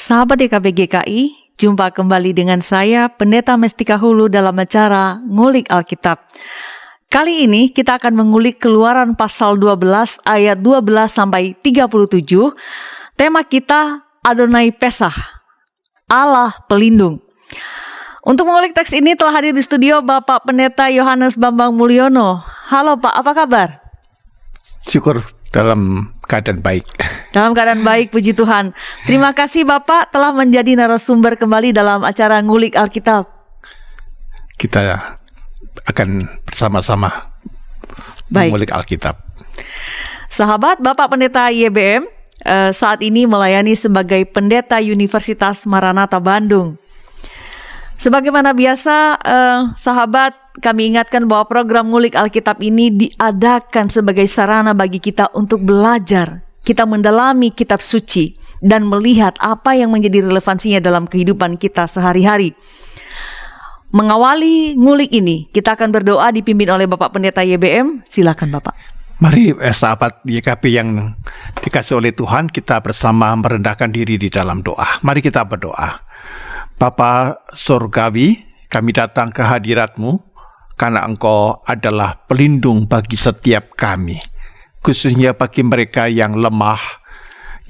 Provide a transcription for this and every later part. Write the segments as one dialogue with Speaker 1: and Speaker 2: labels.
Speaker 1: Sahabat DKB GKI, jumpa kembali dengan saya, Pendeta Mestika Hulu dalam acara Ngulik Alkitab. Kali ini kita akan mengulik Keluaran pasal 12 ayat 12 sampai 37. Tema kita Adonai Pesah, Allah Pelindung. Untuk mengulik teks ini telah hadir di studio Bapak Pendeta Yohanes Bambang Mulyono. Halo Pak, apa kabar?
Speaker 2: Syukur dalam keadaan baik.
Speaker 1: Dalam keadaan baik, puji Tuhan. Terima kasih Bapak telah menjadi narasumber kembali dalam acara Ngulik Alkitab.
Speaker 2: Kita akan bersama-sama mengulik Alkitab.
Speaker 1: Sahabat, Bapak Pendeta YBM saat ini melayani sebagai Pendeta Universitas Maranatha Bandung. Sebagaimana biasa, sahabat, kami ingatkan bahwa program Ngulik Alkitab ini diadakan sebagai sarana bagi kita untuk belajar, kita mendalami kitab suci, dan melihat apa yang menjadi relevansinya dalam kehidupan kita sehari-hari. Mengawali ngulik ini, kita akan berdoa dipimpin oleh Bapak Pendeta YBM. Silakan Bapak.
Speaker 2: Mari sahabat YKP yang dikasih oleh Tuhan, kita bersama merendahkan diri di dalam doa. Mari kita berdoa. Bapa Surgawi, kami datang ke hadirat-Mu karena Engkau adalah pelindung bagi setiap kami, khususnya bagi mereka yang lemah,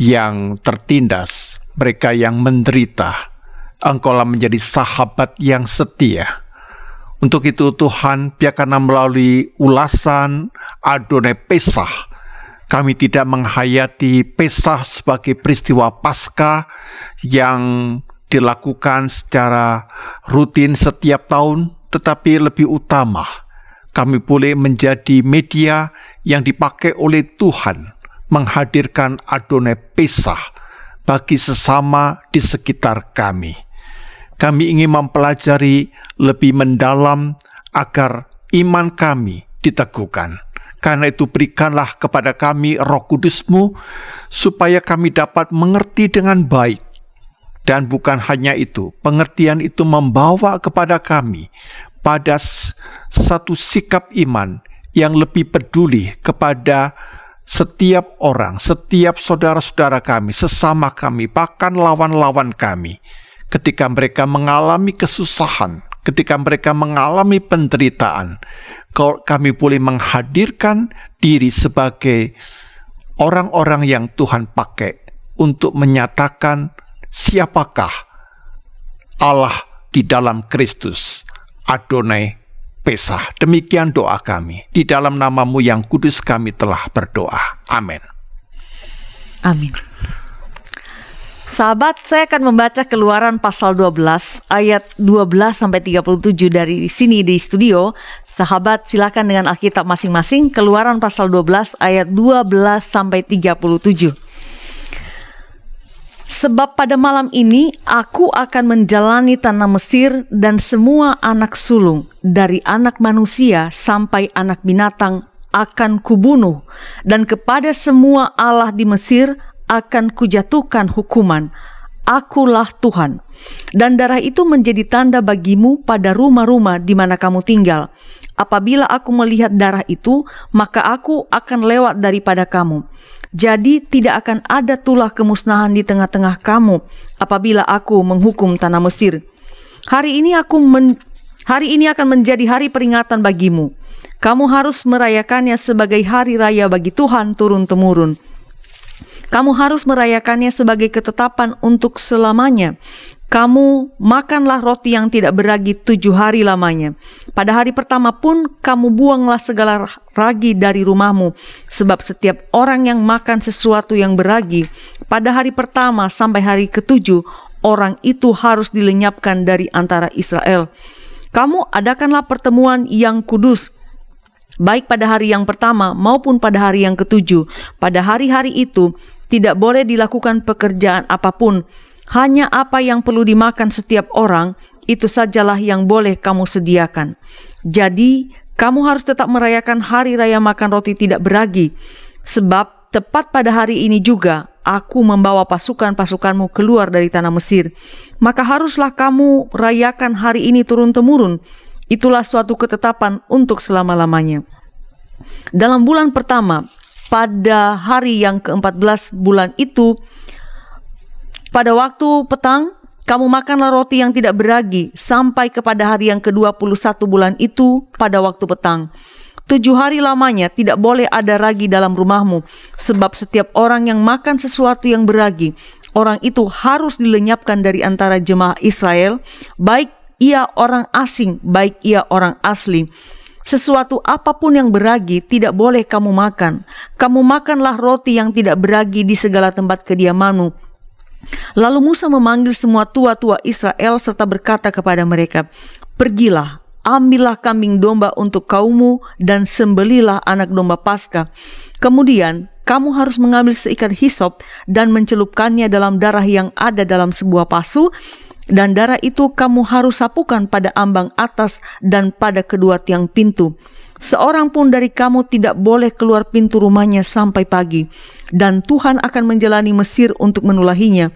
Speaker 2: yang tertindas, mereka yang menderita. Engkaulah menjadi sahabat yang setia. Untuk itu Tuhan, biarkanlah melalui ulasan Adonai Pesah, kami tidak menghayati Pesah sebagai peristiwa Paskah yang dilakukan secara rutin setiap tahun, tetapi lebih utama, kami boleh menjadi media yang dipakai oleh Tuhan menghadirkan Adonai Pesah bagi sesama di sekitar kami. Kami ingin mempelajari lebih mendalam agar iman kami diteguhkan. Karena itu berikanlah kepada kami Roh Kudus-Mu supaya kami dapat mengerti dengan baik. Dan bukan hanya itu, pengertian itu membawa kepada kami pada satu sikap iman yang lebih peduli kepada setiap orang, setiap saudara-saudara kami, sesama kami, bahkan lawan-lawan kami. Ketika mereka mengalami kesusahan, ketika mereka mengalami penderitaan, kami boleh menghadirkan diri sebagai orang-orang yang Tuhan pakai untuk menyatakan siapakah Allah di dalam Kristus, Adonai Pesah. Demikian doa kami. Di dalam nama-Mu yang kudus kami telah berdoa. Amin.
Speaker 1: Amin. Sahabat, saya akan membaca Keluaran pasal 12 ayat 12 sampai 37 dari sini di studio. Sahabat, silakan dengan Alkitab masing-masing. Keluaran pasal 12 ayat 12 sampai 37. Sebab pada malam ini aku akan menjalani tanah Mesir dan semua anak sulung dari anak manusia sampai anak binatang akan kubunuh, dan kepada semua Allah di Mesir akan kujatuhkan hukuman. Akulah Tuhan. Dan darah itu menjadi tanda bagimu pada rumah-rumah di mana kamu tinggal. Apabila aku melihat darah itu, maka aku akan lewat daripada kamu. Jadi tidak akan ada tulah kemusnahan di tengah-tengah kamu apabila aku menghukum tanah Mesir. Hari ini akan menjadi hari peringatan bagimu. Kamu harus merayakannya sebagai hari raya bagi Tuhan turun-temurun. Kamu harus merayakannya sebagai ketetapan untuk selamanya. Kamu makanlah roti yang tidak beragi 7 hari lamanya. Pada hari pertama pun kamu buanglah segala ragi dari rumahmu, sebab setiap orang yang makan sesuatu yang beragi pada hari pertama sampai hari ke-7, orang itu harus dilenyapkan dari antara Israel. Kamu adakanlah pertemuan yang kudus, baik pada hari yang pertama maupun pada hari yang ke-7. Pada hari-hari itu tidak boleh dilakukan pekerjaan apapun. Hanya apa yang perlu dimakan setiap orang, itu sajalah yang boleh kamu sediakan. Jadi, kamu harus tetap merayakan hari raya makan roti tidak beragi. Sebab tepat pada hari ini juga, aku membawa pasukan-pasukanmu keluar dari tanah Mesir. Maka haruslah kamu rayakan hari ini turun-temurun. Itulah suatu ketetapan untuk selama-lamanya. Dalam bulan pertama, pada hari yang ke-14 bulan itu, Pada waktu petang, kamu makanlah roti yang tidak beragi sampai kepada hari yang ke-21 bulan itu pada waktu petang. 7 hari lamanya tidak boleh ada ragi dalam rumahmu, sebab setiap orang yang makan sesuatu yang beragi, orang itu harus dilenyapkan dari antara jemaah Israel, baik ia orang asing, baik ia orang asli. Sesuatu apapun yang beragi tidak boleh kamu makan. Kamu makanlah roti yang tidak beragi di segala tempat kediamanmu. Lalu Musa memanggil semua tua-tua Israel serta berkata kepada mereka, "Pergilah, ambillah kambing domba untuk kaummu dan sembelilah anak domba Paskah. Kemudian kamu harus mengambil seikat hisop dan mencelupkannya dalam darah yang ada dalam sebuah pasu, dan darah itu kamu harus sapukan pada ambang atas dan pada kedua tiang pintu. Seorang pun dari kamu tidak boleh keluar pintu rumahnya sampai pagi, dan Tuhan akan menjalani Mesir untuk menulahinya.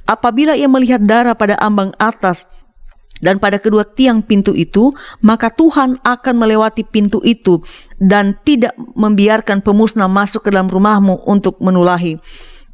Speaker 1: Apabila ia melihat darah pada ambang atas dan pada kedua tiang pintu itu, maka Tuhan akan melewati pintu itu dan tidak membiarkan pemusnah masuk ke dalam rumahmu untuk menulahi.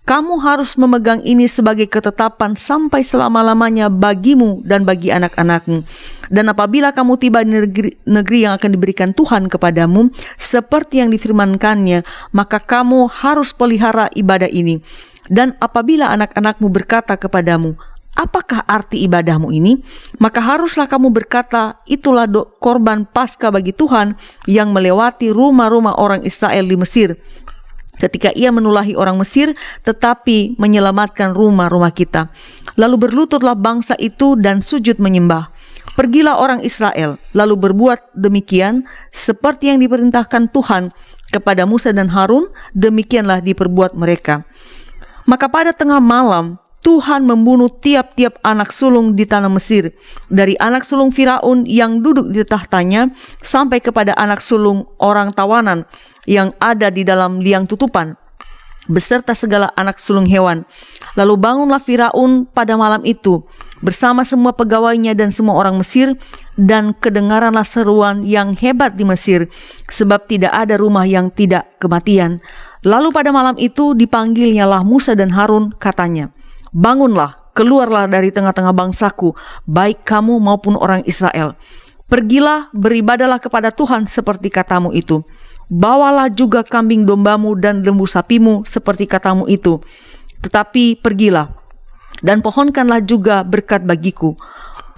Speaker 1: Kamu harus memegang ini sebagai ketetapan sampai selama-lamanya bagimu dan bagi anak-anakmu. Dan apabila kamu tiba di negeri yang akan diberikan Tuhan kepadamu, seperti yang difirmankannya, maka kamu harus pelihara ibadah ini. Dan apabila anak-anakmu berkata kepadamu, apakah arti ibadahmu ini? Maka haruslah kamu berkata, itulah korban Paskah bagi Tuhan yang melewati rumah-rumah orang Israel di Mesir, ketika ia menulahi orang Mesir tetapi menyelamatkan rumah-rumah kita. Lalu berlututlah bangsa itu dan sujud menyembah. Pergilah orang Israel lalu berbuat demikian seperti yang diperintahkan Tuhan kepada Musa dan Harun, demikianlah diperbuat mereka. Maka pada tengah malam Tuhan membunuh tiap-tiap anak sulung di tanah Mesir, dari anak sulung Firaun yang duduk di tahtanya sampai kepada anak sulung orang tawanan yang ada di dalam liang tutupan, beserta segala anak sulung hewan. Lalu bangunlah Firaun pada malam itu bersama semua pegawainya dan semua orang Mesir, dan kedengaranlah seruan yang hebat di Mesir, sebab tidak ada rumah yang tidak kematian. Lalu pada malam itu dipanggilnyalah Musa dan Harun, katanya, bangunlah, keluarlah dari tengah-tengah bangsaku, baik kamu maupun orang Israel. Pergilah, beribadahlah kepada Tuhan seperti katamu itu. Bawalah juga kambing dombamu dan lembu sapimu seperti katamu itu. Tetapi pergilah dan pohonkanlah juga berkat bagiku.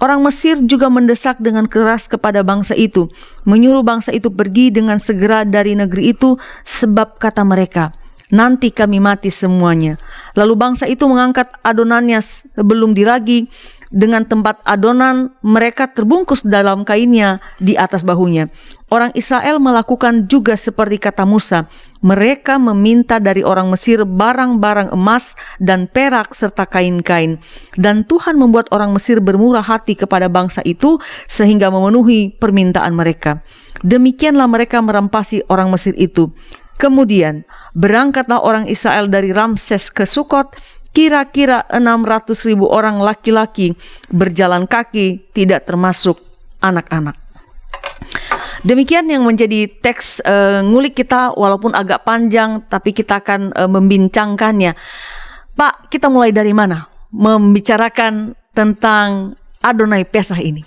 Speaker 1: Orang Mesir juga mendesak dengan keras kepada bangsa itu, menyuruh bangsa itu pergi dengan segera dari negeri itu, sebab kata mereka, nanti kami mati semuanya. Lalu bangsa itu mengangkat adonannya sebelum diragi. Dengan tempat adonan mereka terbungkus dalam kainnya di atas bahunya. Orang Israel melakukan juga seperti kata Musa. Mereka meminta dari orang Mesir barang-barang emas dan perak serta kain-kain. Dan Tuhan membuat orang Mesir bermurah hati kepada bangsa itu sehingga memenuhi permintaan mereka. Demikianlah mereka merampasi orang Mesir itu. Kemudian berangkatlah orang Israel dari Ramses ke Sukot, kira-kira 600.000 orang laki-laki berjalan kaki, tidak termasuk anak-anak. Demikian yang menjadi teks ngulik kita, walaupun agak panjang, tapi kita akan membincangkannya. Pak, kita mulai dari mana? Membicarakan tentang Adonai Pesach ini.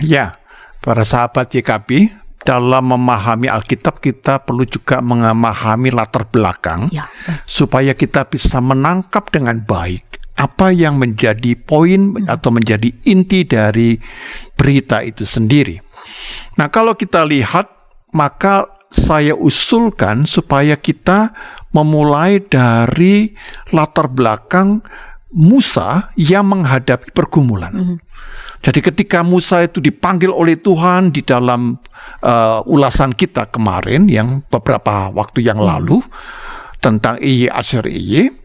Speaker 2: Ya, para sahabat YKB, dalam memahami Alkitab kita perlu juga memahami latar belakang, supaya kita bisa menangkap dengan baik apa yang menjadi poin atau menjadi inti dari berita itu sendiri. Nah, kalau kita lihat, maka saya usulkan supaya kita memulai dari latar belakang Musa yang menghadapi pergumulan. Jadi ketika Musa itu dipanggil oleh Tuhan di dalam ulasan kita kemarin yang beberapa waktu yang lalu tentang Iye Asher Iye,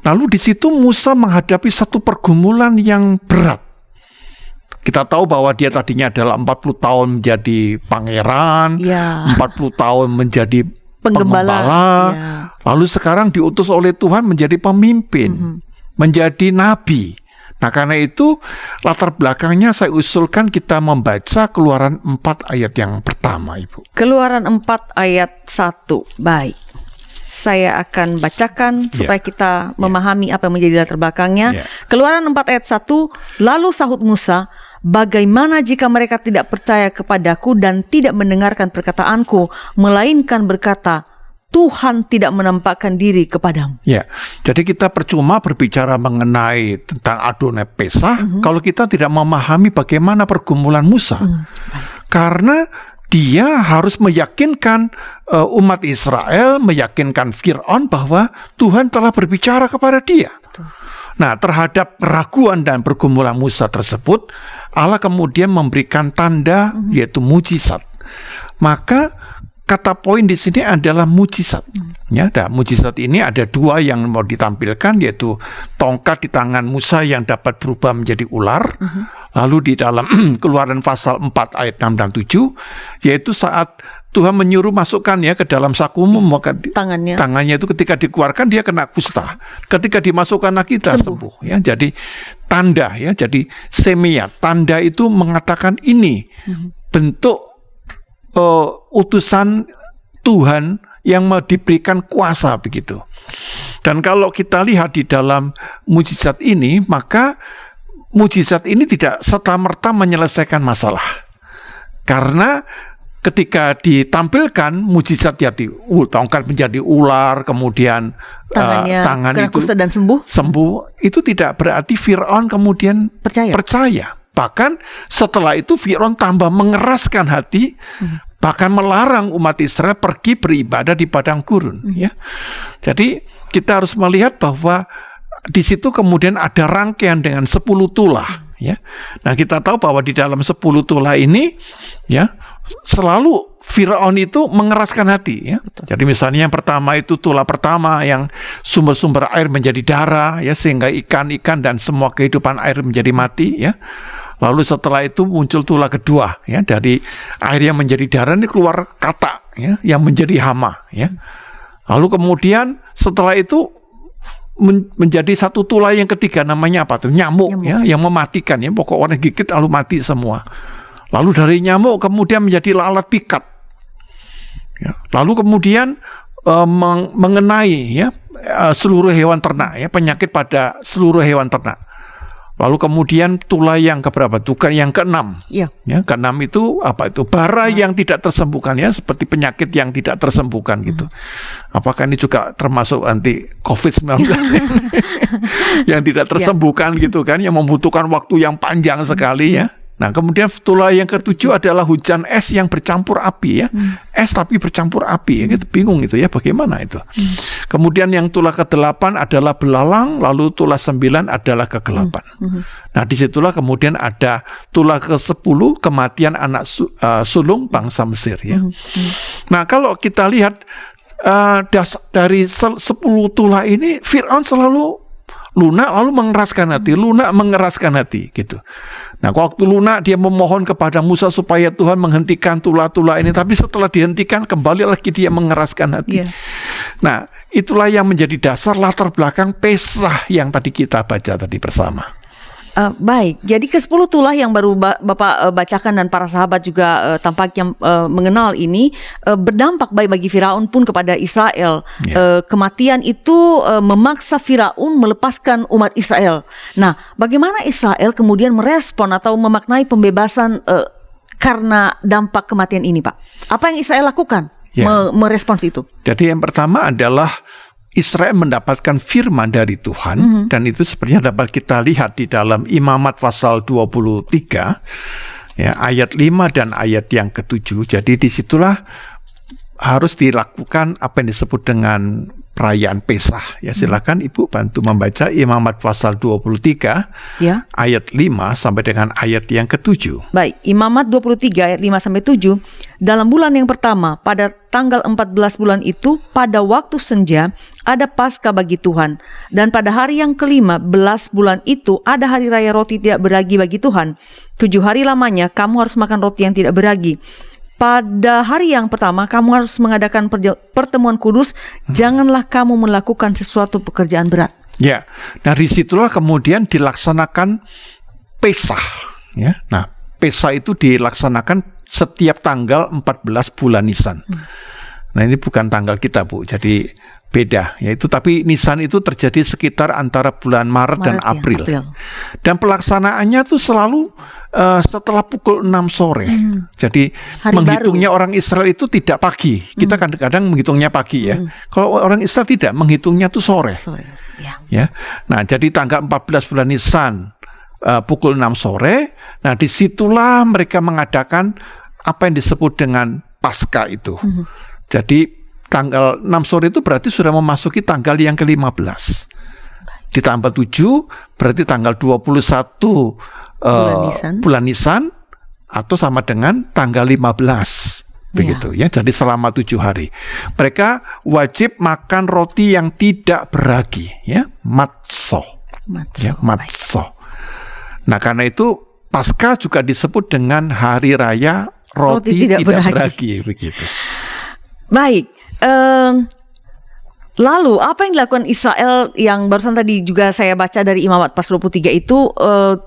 Speaker 2: lalu di situ Musa menghadapi satu pergumulan yang berat. Kita tahu bahwa dia tadinya adalah 40 tahun menjadi pangeran, 40 tahun menjadi penggembala, lalu sekarang diutus oleh Tuhan menjadi pemimpin, menjadi nabi. Nah, karena itu latar belakangnya saya usulkan kita membaca Keluaran 4 ayat yang pertama, Ibu.
Speaker 1: Keluaran 4 ayat 1. Baik. saya akan bacakan supaya kita memahami apa yang menjadi latar belakangnya. Keluaran 4 ayat 1, lalu sahut Musa, bagaimana jika mereka tidak percaya kepadaku dan tidak mendengarkan perkataanku, melainkan berkata, Tuhan tidak menampakkan diri kepadamu.
Speaker 2: Ya, jadi kita percuma berbicara mengenai tentang Adonai Pesach kalau kita tidak memahami bagaimana pergumulan Musa. Karena dia harus meyakinkan umat Israel, meyakinkan Fir'aun bahwa Tuhan telah berbicara kepada dia.
Speaker 1: Betul.
Speaker 2: Nah, terhadap keraguan dan pergumulan Musa tersebut, Allah kemudian memberikan tanda, yaitu mujizat. Maka kata poin di sini adalah mujizat. Ya, mujizat ini ada dua yang mau ditampilkan, yaitu tongkat di tangan Musa yang dapat berubah menjadi ular. Lalu di dalam Keluaran pasal 4 ayat 6 dan 7, yaitu saat Tuhan menyuruh masukkan ya ke dalam sakumu, maka tangannya itu ketika dikeluarkan dia kena kusta. Ketika dimasukkan lagi kita sembuh. Ya, jadi tanda ya, jadi semia. Tanda itu mengatakan ini bentuk utusan Tuhan yang mau diberikan kuasa begitu. Dan kalau kita lihat di dalam mujizat ini, maka mujizat ini tidak serta-merta menyelesaikan masalah. Karena ketika ditampilkan mujizat jadi tongkat menjadi ular, kemudian tangan
Speaker 1: kena
Speaker 2: itu
Speaker 1: kusta dan sembuh,
Speaker 2: itu tidak berarti Fir'aun kemudian percaya. Bahkan setelah itu Fir'aun tambah mengeraskan hati, bahkan melarang umat Israel pergi beribadah di padang gurun. Ya. Jadi kita harus melihat bahwa di situ kemudian ada rangkaian dengan 10 tulah. Ya. Nah, kita tahu bahwa di dalam 10 tulah ini, ya, selalu Firaun itu mengeraskan hati. Ya. Jadi misalnya yang pertama itu tulah pertama yang sumber-sumber air menjadi darah, ya, sehingga ikan-ikan dan semua kehidupan air menjadi mati. Ya. Lalu setelah itu muncul tulah kedua, ya, dari air yang menjadi darah ini keluar katak, ya, yang menjadi hama, ya. Lalu kemudian setelah itu menjadi satu tulah yang ketiga, namanya apa tuh? Nyamuk. Ya, yang mematikan, ya, pokok orang gigit lalu mati semua. Lalu dari nyamuk kemudian menjadi lalat pikat. Ya. Lalu kemudian mengenai, ya, seluruh hewan ternak, ya, penyakit pada seluruh hewan ternak. Lalu kemudian tulah yang keberapa? Tuh yang keenam. Ya, keenam itu apa itu? Bara yang tidak tersembuhkan, ya, seperti penyakit yang tidak tersembuhkan gitu. Apakah ini juga termasuk anti COVID-19 yang tidak tersembuhkan gitu kan? Yang membutuhkan waktu yang panjang sekali, ya. Nah, kemudian tulah yang ketujuh adalah hujan es yang bercampur api, ya. Es tapi bercampur api, ya, gitu. Bingung itu, ya, bagaimana itu. Kemudian yang tulah ke-8 adalah belalang, lalu tulah 9 adalah kegelapan. Nah, disitulah kemudian ada tulah ke-10, kematian anak sulung bangsa Mesir, ya. Nah, kalau kita lihat dari 10 tulah ini, Fir'aun selalu lunak lalu mengeraskan hati, gitu. Nah, waktu lunak dia memohon kepada Musa supaya Tuhan menghentikan tulah-tulah ini, tapi setelah dihentikan kembali lagi dia mengeraskan hati. Nah, itulah yang menjadi dasar latar belakang Pesach yang tadi kita baca tadi bersama.
Speaker 1: Baik, jadi ke-10 tulah yang baru Bapak bacakan dan para sahabat juga tampaknya mengenal ini berdampak baik bagi Firaun pun kepada Israel. Kematian itu memaksa Firaun melepaskan umat Israel. Nah, bagaimana Israel kemudian merespon atau memaknai pembebasan karena dampak kematian ini, Pak? Apa yang Israel lakukan merespons itu? Jadi
Speaker 2: yang pertama adalah Israel mendapatkan firman dari Tuhan, dan itu sebenarnya dapat kita lihat di dalam Imamat pasal 23, ya, ayat 5 dan ayat yang ke-7. Jadi disitulah harus dilakukan apa yang disebut dengan perayaan Pesach. Ya, silakan Ibu bantu membaca Imamat pasal 23, ayat 5 sampai dengan ayat yang ke-7.
Speaker 1: Baik, Imamat 23 ayat 5 sampai 7. Dalam bulan yang pertama, pada tanggal 14 bulan itu, pada waktu senja, ada Paskah bagi Tuhan. Dan pada hari yang ke-15 bulan itu, ada hari raya roti tidak beragi bagi Tuhan. 7 hari lamanya, kamu harus makan roti yang tidak beragi. Pada hari yang pertama, kamu harus mengadakan pertemuan kudus. Janganlah kamu melakukan sesuatu pekerjaan berat.
Speaker 2: Ya, dari situlah kemudian dilaksanakan Pesach. Ya, nah, Pesach itu dilaksanakan setiap tanggal 14 bulan Nisan. Nah, ini bukan tanggal kita, Bu. Jadi beda, yaitu tapi Nisan itu terjadi sekitar antara bulan Maret dan April. Dan pelaksanaannya tuh selalu setelah pukul 6 sore. Jadi
Speaker 1: Hari
Speaker 2: menghitungnya orang Israel itu tidak pagi. Kita kadang-kadang menghitungnya pagi ya. Kalau orang Israel tidak, menghitungnya tuh sore. Ya. Nah, jadi tanggal 14 bulan Nisan pukul 6 sore. Nah, disitulah mereka mengadakan apa yang disebut dengan Paskah itu. Jadi tanggal 6 sore itu berarti sudah memasuki tanggal yang ke-15. Ditambah 7 berarti tanggal 21 bulan Nisan atau sama dengan tanggal 15. Begitu ya. Jadi selama 7 hari. Mereka wajib makan roti yang tidak beragi, ya, matzah. Ya, matzah. Nah, karena itu Paskah juga disebut dengan hari raya roti tidak beragi begitu.
Speaker 1: Baik. Lalu apa yang dilakukan Israel yang barusan tadi juga saya baca dari Imamat pasal 23 itu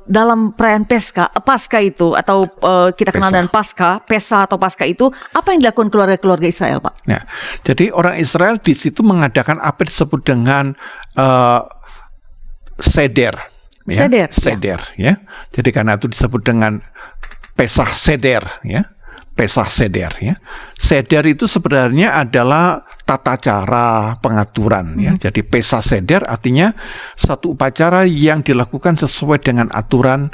Speaker 1: dalam perayaan Paskah itu atau kita kenal dengan Pesah atau Paskah itu, apa yang dilakukan keluarga-keluarga Israel, Pak?
Speaker 2: Nah, jadi orang Israel di situ mengadakan apa yang disebut dengan seder. Ya, seder ya. Jadi karena itu disebut dengan Pesah Seder ya. Pesah Seder ya. Seder itu sebenarnya adalah tata cara pengaturan ya. Jadi Pesah Seder artinya satu upacara yang dilakukan sesuai dengan aturan,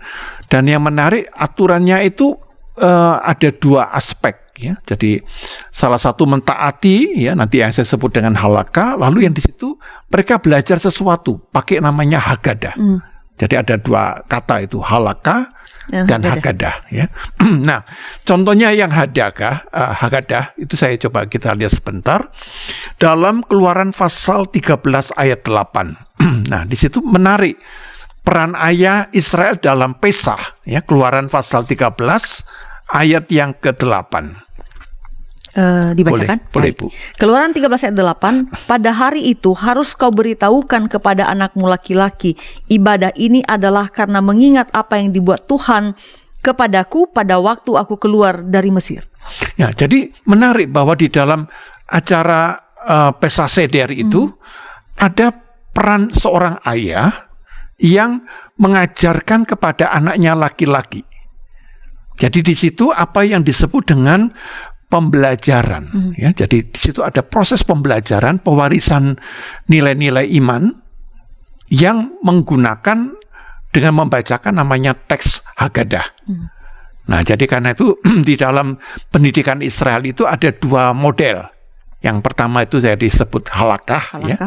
Speaker 2: dan yang menarik aturannya itu ada 2 aspek ya. Jadi salah satu mentaati ya, nanti yang saya sebut dengan halakha, lalu yang di situ mereka belajar sesuatu pakai namanya Haggadah. Jadi ada 2 kata itu, halakha dan Haggadah ya. Nah, contohnya yang Haggadah itu saya coba kita lihat sebentar dalam Keluaran pasal 13 ayat 8. Nah, di situ menarik peran ayah Israel dalam Pesah ya. Keluaran pasal 13 ayat yang ke-8.
Speaker 1: Dibacakan?
Speaker 2: Boleh Bu.
Speaker 1: Keluaran 13 ayat 8, pada hari itu harus kau beritahukan kepada anakmu laki-laki, ibadah ini adalah karena mengingat apa yang dibuat Tuhan kepadaku pada waktu aku keluar dari Mesir.
Speaker 2: Ya, jadi menarik bahwa di dalam acara Pesah Seder itu ada peran seorang ayah yang mengajarkan kepada anaknya laki-laki. Jadi di situ apa yang disebut dengan pembelajaran ya. Jadi di situ ada proses pembelajaran, pewarisan nilai-nilai iman yang menggunakan dengan membacakan namanya teks Haggadah. Nah, jadi karena itu di dalam pendidikan Israel itu ada 2 model. Yang pertama itu saya disebut halakha. Ya.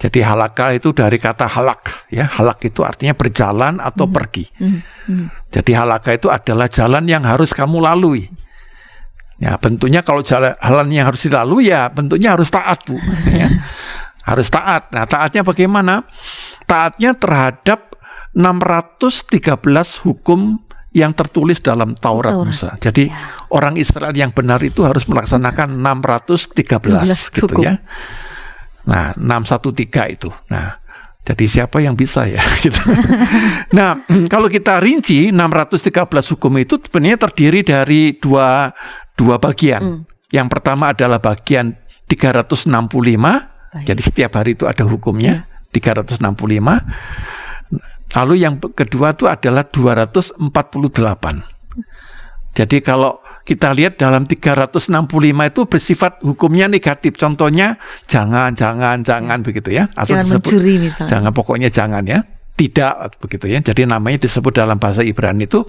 Speaker 2: Jadi halakha itu dari kata halak ya. Halak itu artinya berjalan atau pergi. Jadi halakha itu adalah jalan yang harus kamu lalui. Ya, bentuknya kalau jalan yang harus dilalui ya bentuknya harus taat, Bu. Ya. Harus taat. Nah, taatnya bagaimana? Taatnya terhadap 613 hukum yang tertulis dalam Taurat Musa. Jadi orang Israel yang benar itu harus melaksanakan 613 gitu ya. Nah, 613 itu. Nah, jadi siapa yang bisa ya? Gitu. Nah, kalau kita rinci 613 hukum itu sebenarnya terdiri dari dua bagian. Yang pertama adalah bagian 365. Jadi setiap hari itu ada hukumnya 365. Lalu yang kedua itu adalah 248. Jadi kalau kita lihat dalam 365 itu bersifat hukumnya negatif. Contohnya jangan begitu ya. Atau
Speaker 1: jangan
Speaker 2: disebut,
Speaker 1: mencuri misalnya.
Speaker 2: Jangan, pokoknya jangan ya. Tidak begitu ya. Jadi namanya disebut dalam bahasa Ibrani itu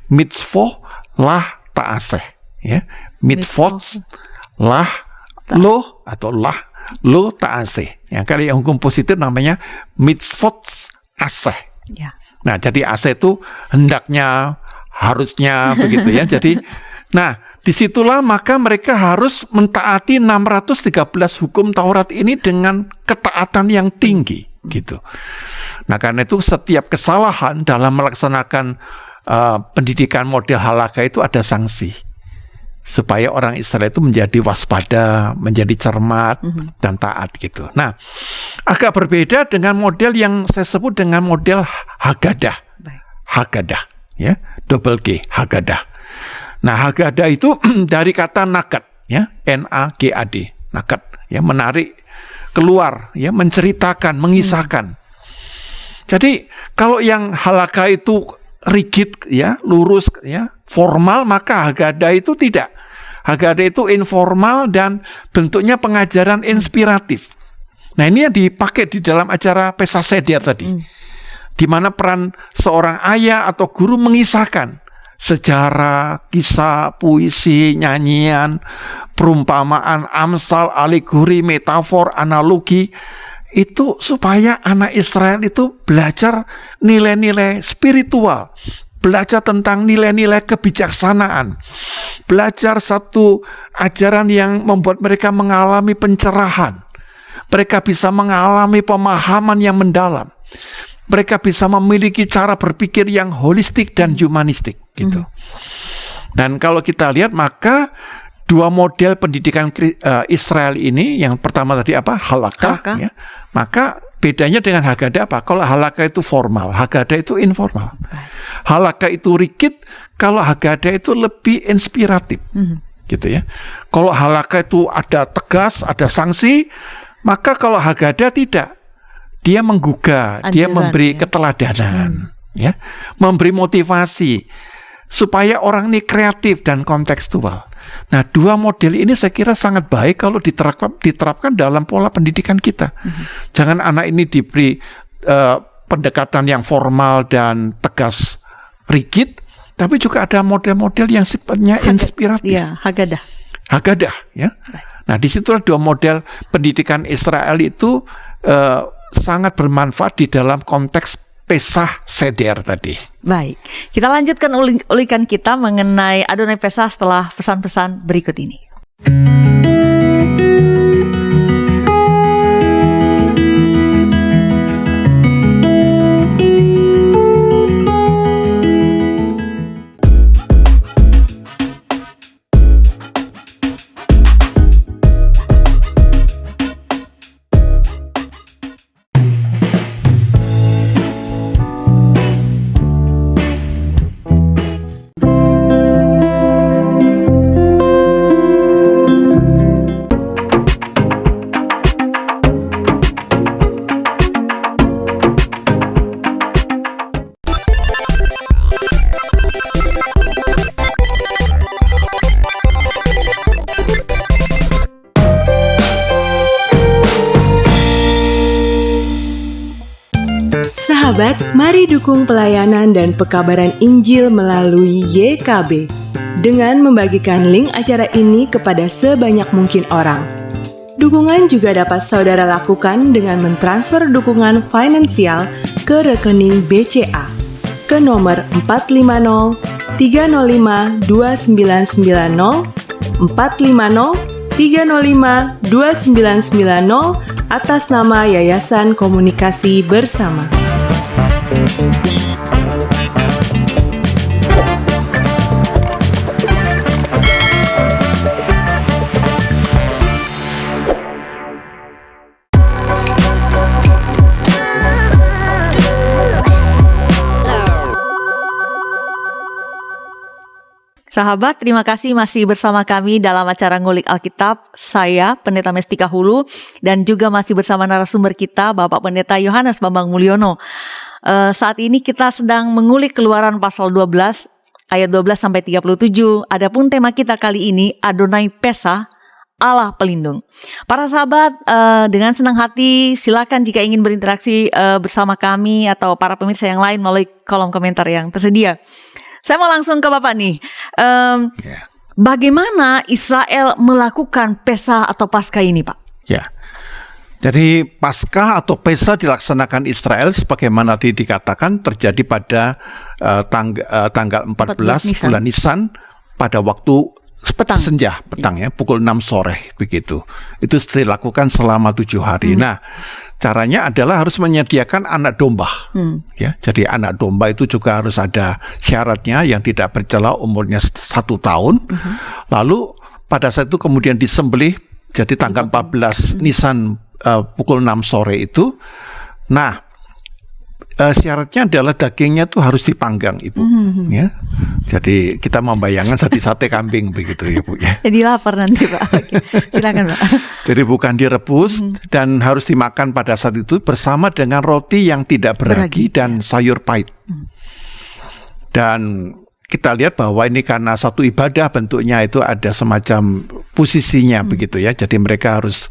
Speaker 2: mitzvot lah ta'aseh. Ya, mitzvot lah lo atau lah lo ta'aseh. Ya, kalau yang hukum positif namanya mitzvot aseh.
Speaker 1: Ya.
Speaker 2: Nah, jadi aseh itu hendaknya, harusnya begitu ya. Jadi, nah disitulah maka mereka harus mentaati 613 hukum Taurat ini dengan ketaatan yang tinggi gitu. Nah, karena itu setiap kesalahan dalam melaksanakan pendidikan model halakha itu ada sanksi. Supaya orang Israel itu menjadi waspada, menjadi cermat dan taat gitu. Nah, agak berbeda dengan model yang saya sebut dengan model Haggadah. Haggadah, ya, double G, Haggadah. Nah, Haggadah itu dari kata nagat, ya, N-A-G-A-D, nagat, ya, menarik keluar, ya, menceritakan, mengisahkan. Jadi kalau yang halakha itu rigid, ya, lurus, ya, formal, maka Haggadah itu tidak. Haggadah itu informal dan bentuknya pengajaran inspiratif. Nah, ini yang dipakai di dalam acara Pesta Seder tadi, di mana peran seorang ayah atau guru mengisahkan sejarah, kisah, puisi, nyanyian, perumpamaan, amsal, alegori, metafor, analogi, itu supaya anak Israel itu belajar nilai-nilai spiritual, belajar tentang nilai-nilai kebijaksanaan, belajar satu ajaran yang membuat mereka mengalami pencerahan, mereka bisa mengalami pemahaman yang mendalam, mereka bisa memiliki cara berpikir yang holistik dan humanistik, gitu. Dan kalau kita lihat, maka dua model pendidikan Israel ini, yang pertama tadi apa? Halakha. Ya. Maka bedanya dengan Haggadah apa? Kalau halakha itu formal, Haggadah itu informal. Halakha itu rigid, kalau Haggadah itu lebih inspiratif, gitu ya. Kalau halakha itu ada tegas, ada sanksi, maka kalau Haggadah tidak. Dia menggugah, dia memberi keteladanan, ya, memberi motivasi supaya orang ini kreatif dan kontekstual. Nah, dua model ini saya kira sangat baik kalau diterapkan dalam pola pendidikan kita. Jangan anak ini diberi pendekatan yang formal dan tegas, rigid, tapi juga ada model-model yang sifatnya inspiratif.
Speaker 1: Ya, Haggadah.
Speaker 2: Haggadah, ya. Nah, disitulah dua model pendidikan Israel itu sangat bermanfaat di dalam konteks Pesah Seder tadi.
Speaker 1: Baik, kita lanjutkan ulikan kita mengenai Adonai Pesah setelah pesan-pesan berikut ini.
Speaker 3: Sahabat, mari dukung pelayanan dan pekabaran Injil melalui YKB dengan membagikan link acara ini kepada sebanyak mungkin orang. Dukungan juga dapat saudara lakukan dengan mentransfer dukungan finansial ke rekening BCA ke nomor 450 305 2990 450 305 2990 atas nama Yayasan Komunikasi Bersama.
Speaker 1: Sahabat, terima kasih masih bersama kami dalam acara Ngulik Alkitab. Saya, Pendeta Mestika Hulu, dan juga masih bersama narasumber kita, Bapak Pendeta Yohanes Bambang Mulyono. Saat ini kita sedang mengulik Keluaran pasal 12, ayat 12-37. Adapun tema kita kali ini, Adonai Pesah, Allah Pelindung. Para sahabat, dengan senang hati, silakan jika ingin berinteraksi bersama kami atau para pemirsa yang lain melalui kolom komentar yang tersedia. Saya mau langsung ke Bapak nih. Bagaimana Israel melakukan Pesah atau Paskah ini, Pak?
Speaker 2: Ya, jadi Paskah atau Pesah dilaksanakan Israel sebagaimana dikatakan terjadi pada tanggal 14 bulan Nisan pada waktu senja petang, ya, pukul 6 sore begitu. Itu dilakukan selama 7 hari. Nah, caranya adalah harus menyediakan anak domba. Ya, jadi anak domba itu juga harus ada syaratnya yang tidak bercela, umurnya 1 tahun. Lalu pada saat itu kemudian disembelih. Jadi tanggal 14 Nisan pukul 6 sore itu. Nah, syaratnya adalah dagingnya tuh harus dipanggang, Ibu. Ya. Jadi kita membayangkan sate kambing begitu, Ibu ya.
Speaker 1: Jadi lapar nanti, Pak. Oke. Silakan, Pak.
Speaker 2: Jadi bukan direbus dan harus dimakan pada saat itu bersama dengan roti yang tidak beragi dan sayur pahit. Dan kita lihat bahwa ini karena satu ibadah bentuknya itu ada semacam posisinya begitu ya. Jadi mereka harus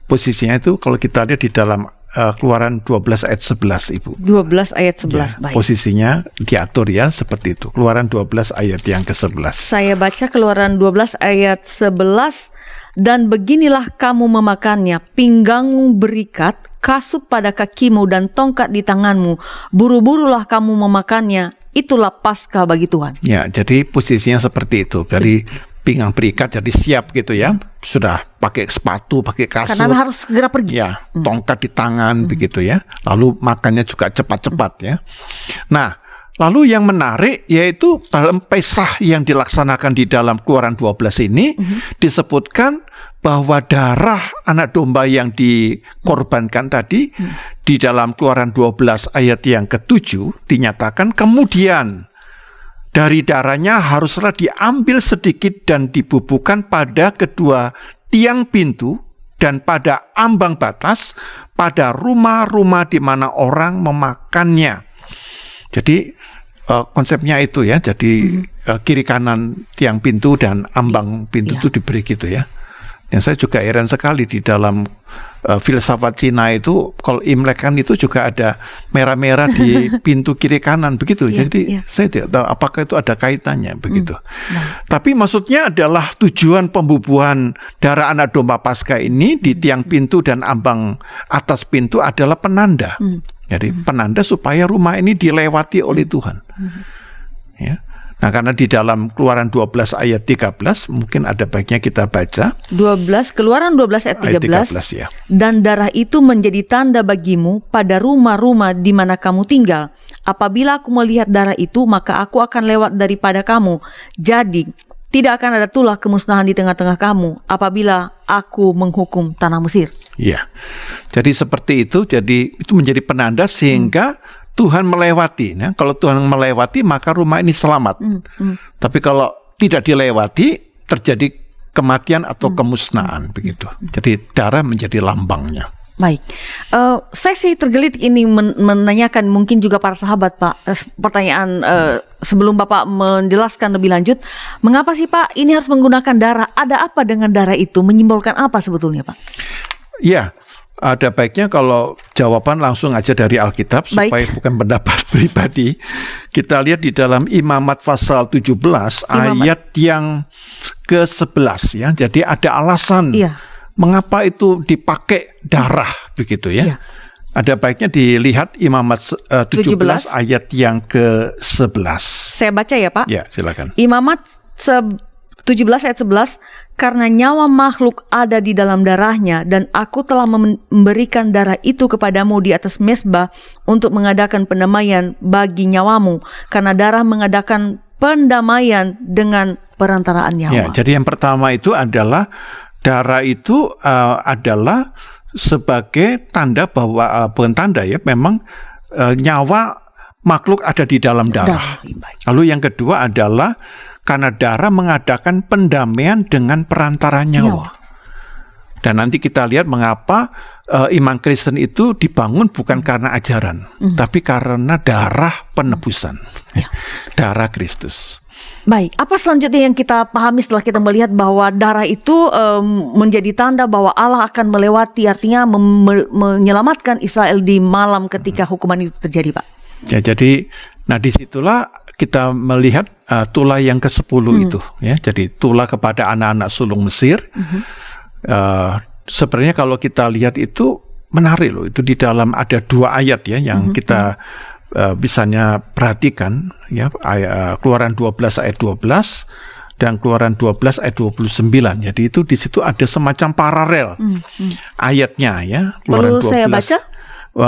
Speaker 2: posisinya itu kalau kita lihat di dalam Keluaran 12 ayat 11, Ibu.
Speaker 1: 12 ayat 11,
Speaker 2: Ya,
Speaker 1: baik.
Speaker 2: posisinya diatur ya seperti itu. Keluaran 12 ayat yang ke-11.
Speaker 1: Saya baca Keluaran 12 ayat 11. Dan beginilah kamu memakannya, pinggangmu berikat, kasut pada kakimu dan tongkat di tanganmu. Buru-burulah kamu memakannya, itulah Paskah bagi Tuhan.
Speaker 2: Ya, jadi posisinya seperti itu. Jadi pinggang berikat, jadi siap gitu ya. Sudah pakai sepatu, pakai kasut.
Speaker 1: Karena harus segera pergi.
Speaker 2: Ya, tongkat di tangan begitu ya. Lalu makannya juga cepat-cepat ya. Nah, lalu yang menarik yaitu dalam Pesah yang dilaksanakan di dalam Keluaran 12 ini disebutkan bahwa darah anak domba yang dikorbankan tadi di dalam Keluaran 12 ayat yang ke-7 dinyatakan kemudian dari darahnya haruslah diambil sedikit dan dibubuhkan pada kedua tiang pintu dan pada ambang batas pada rumah-rumah di mana orang memakannya. Jadi konsepnya itu ya, jadi kiri kanan tiang pintu dan ambang pintu itu diberi gitu ya. Dan saya juga heran sekali di dalam filsafat Cina itu kalau Imlek kan itu juga ada merah-merah di pintu kiri kanan begitu. Jadi saya tidak tahu apakah itu ada kaitannya begitu. Tapi maksudnya adalah tujuan pembubuhan darah anak domba Paskah ini di tiang pintu dan ambang atas pintu adalah penanda. Jadi penanda supaya rumah ini dilewati oleh Tuhan. Ya. Nah, karena di dalam Keluaran 12 ayat 13 mungkin ada baiknya kita baca.
Speaker 1: Keluaran 12 ayat 13.
Speaker 2: Ya.
Speaker 1: Dan darah itu menjadi tanda bagimu pada rumah-rumah di mana kamu tinggal. Apabila aku melihat darah itu, maka aku akan lewat daripada kamu. Jadi tidak akan ada tulah kemusnahan di tengah-tengah kamu apabila aku menghukum tanah Mesir.
Speaker 2: Ya. Jadi seperti itu, jadi itu menjadi penanda sehingga Tuhan melewati. Nah, kalau Tuhan melewati maka rumah ini selamat. Tapi kalau tidak dilewati terjadi kematian atau kemusnahan begitu. Jadi darah menjadi lambangnya.
Speaker 1: Baik, saya sih tergelit ini menanyakan mungkin juga para sahabat, Pak. Pertanyaan sebelum Bapak menjelaskan lebih lanjut, mengapa sih Pak ini harus menggunakan darah? Ada apa dengan darah itu? Menyimbolkan apa sebetulnya, Pak?
Speaker 2: Ya. Ada baiknya kalau jawaban langsung aja dari Alkitab supaya bukan pendapat pribadi. Kita lihat di dalam Imamat pasal 17 ayat yang ke-11 ya. Jadi ada alasan mengapa itu dipakai darah begitu ya. Ada baiknya dilihat Imamat 17 ayat yang ke-11. Saya
Speaker 1: baca ya, Pak.
Speaker 2: Ya, silakan.
Speaker 1: Imamat 17 ayat 11, karena nyawa makhluk ada di dalam darahnya, dan aku telah memberikan darah itu kepadamu di atas mezbah untuk mengadakan pendamaian bagi nyawamu, karena darah mengadakan pendamaian dengan perantaraan nyawa.
Speaker 2: Ya, jadi yang pertama itu adalah darah itu adalah sebagai tanda bahwa bukan tanda ya, memang nyawa makhluk ada di dalam darah. Lalu yang kedua adalah karena darah mengadakan pendamaian dengan perantara nyawa. Dan nanti kita lihat mengapa iman Kristen itu dibangun bukan karena ajaran, tapi karena darah penebusan, darah Kristus.
Speaker 1: Baik, apa selanjutnya yang kita pahami setelah kita melihat bahwa darah itu menjadi tanda bahwa Allah akan melewati, artinya menyelamatkan Israel di malam ketika hukuman itu terjadi, Pak?
Speaker 2: Ya, jadi, nah disitulah kita melihat tulah yang ke-10 itu ya. Jadi tulah kepada anak-anak sulung Mesir. Sebenarnya kalau kita lihat itu menarik loh. Itu di dalam ada 2 ayat ya yang kita bisanya perhatikan ya. Keluaran 12 ayat 12 dan Keluaran 12 ayat 29. Jadi itu di situ ada semacam paralel ayatnya ya.
Speaker 1: Perlu
Speaker 2: Keluaran 12.
Speaker 1: Saya baca?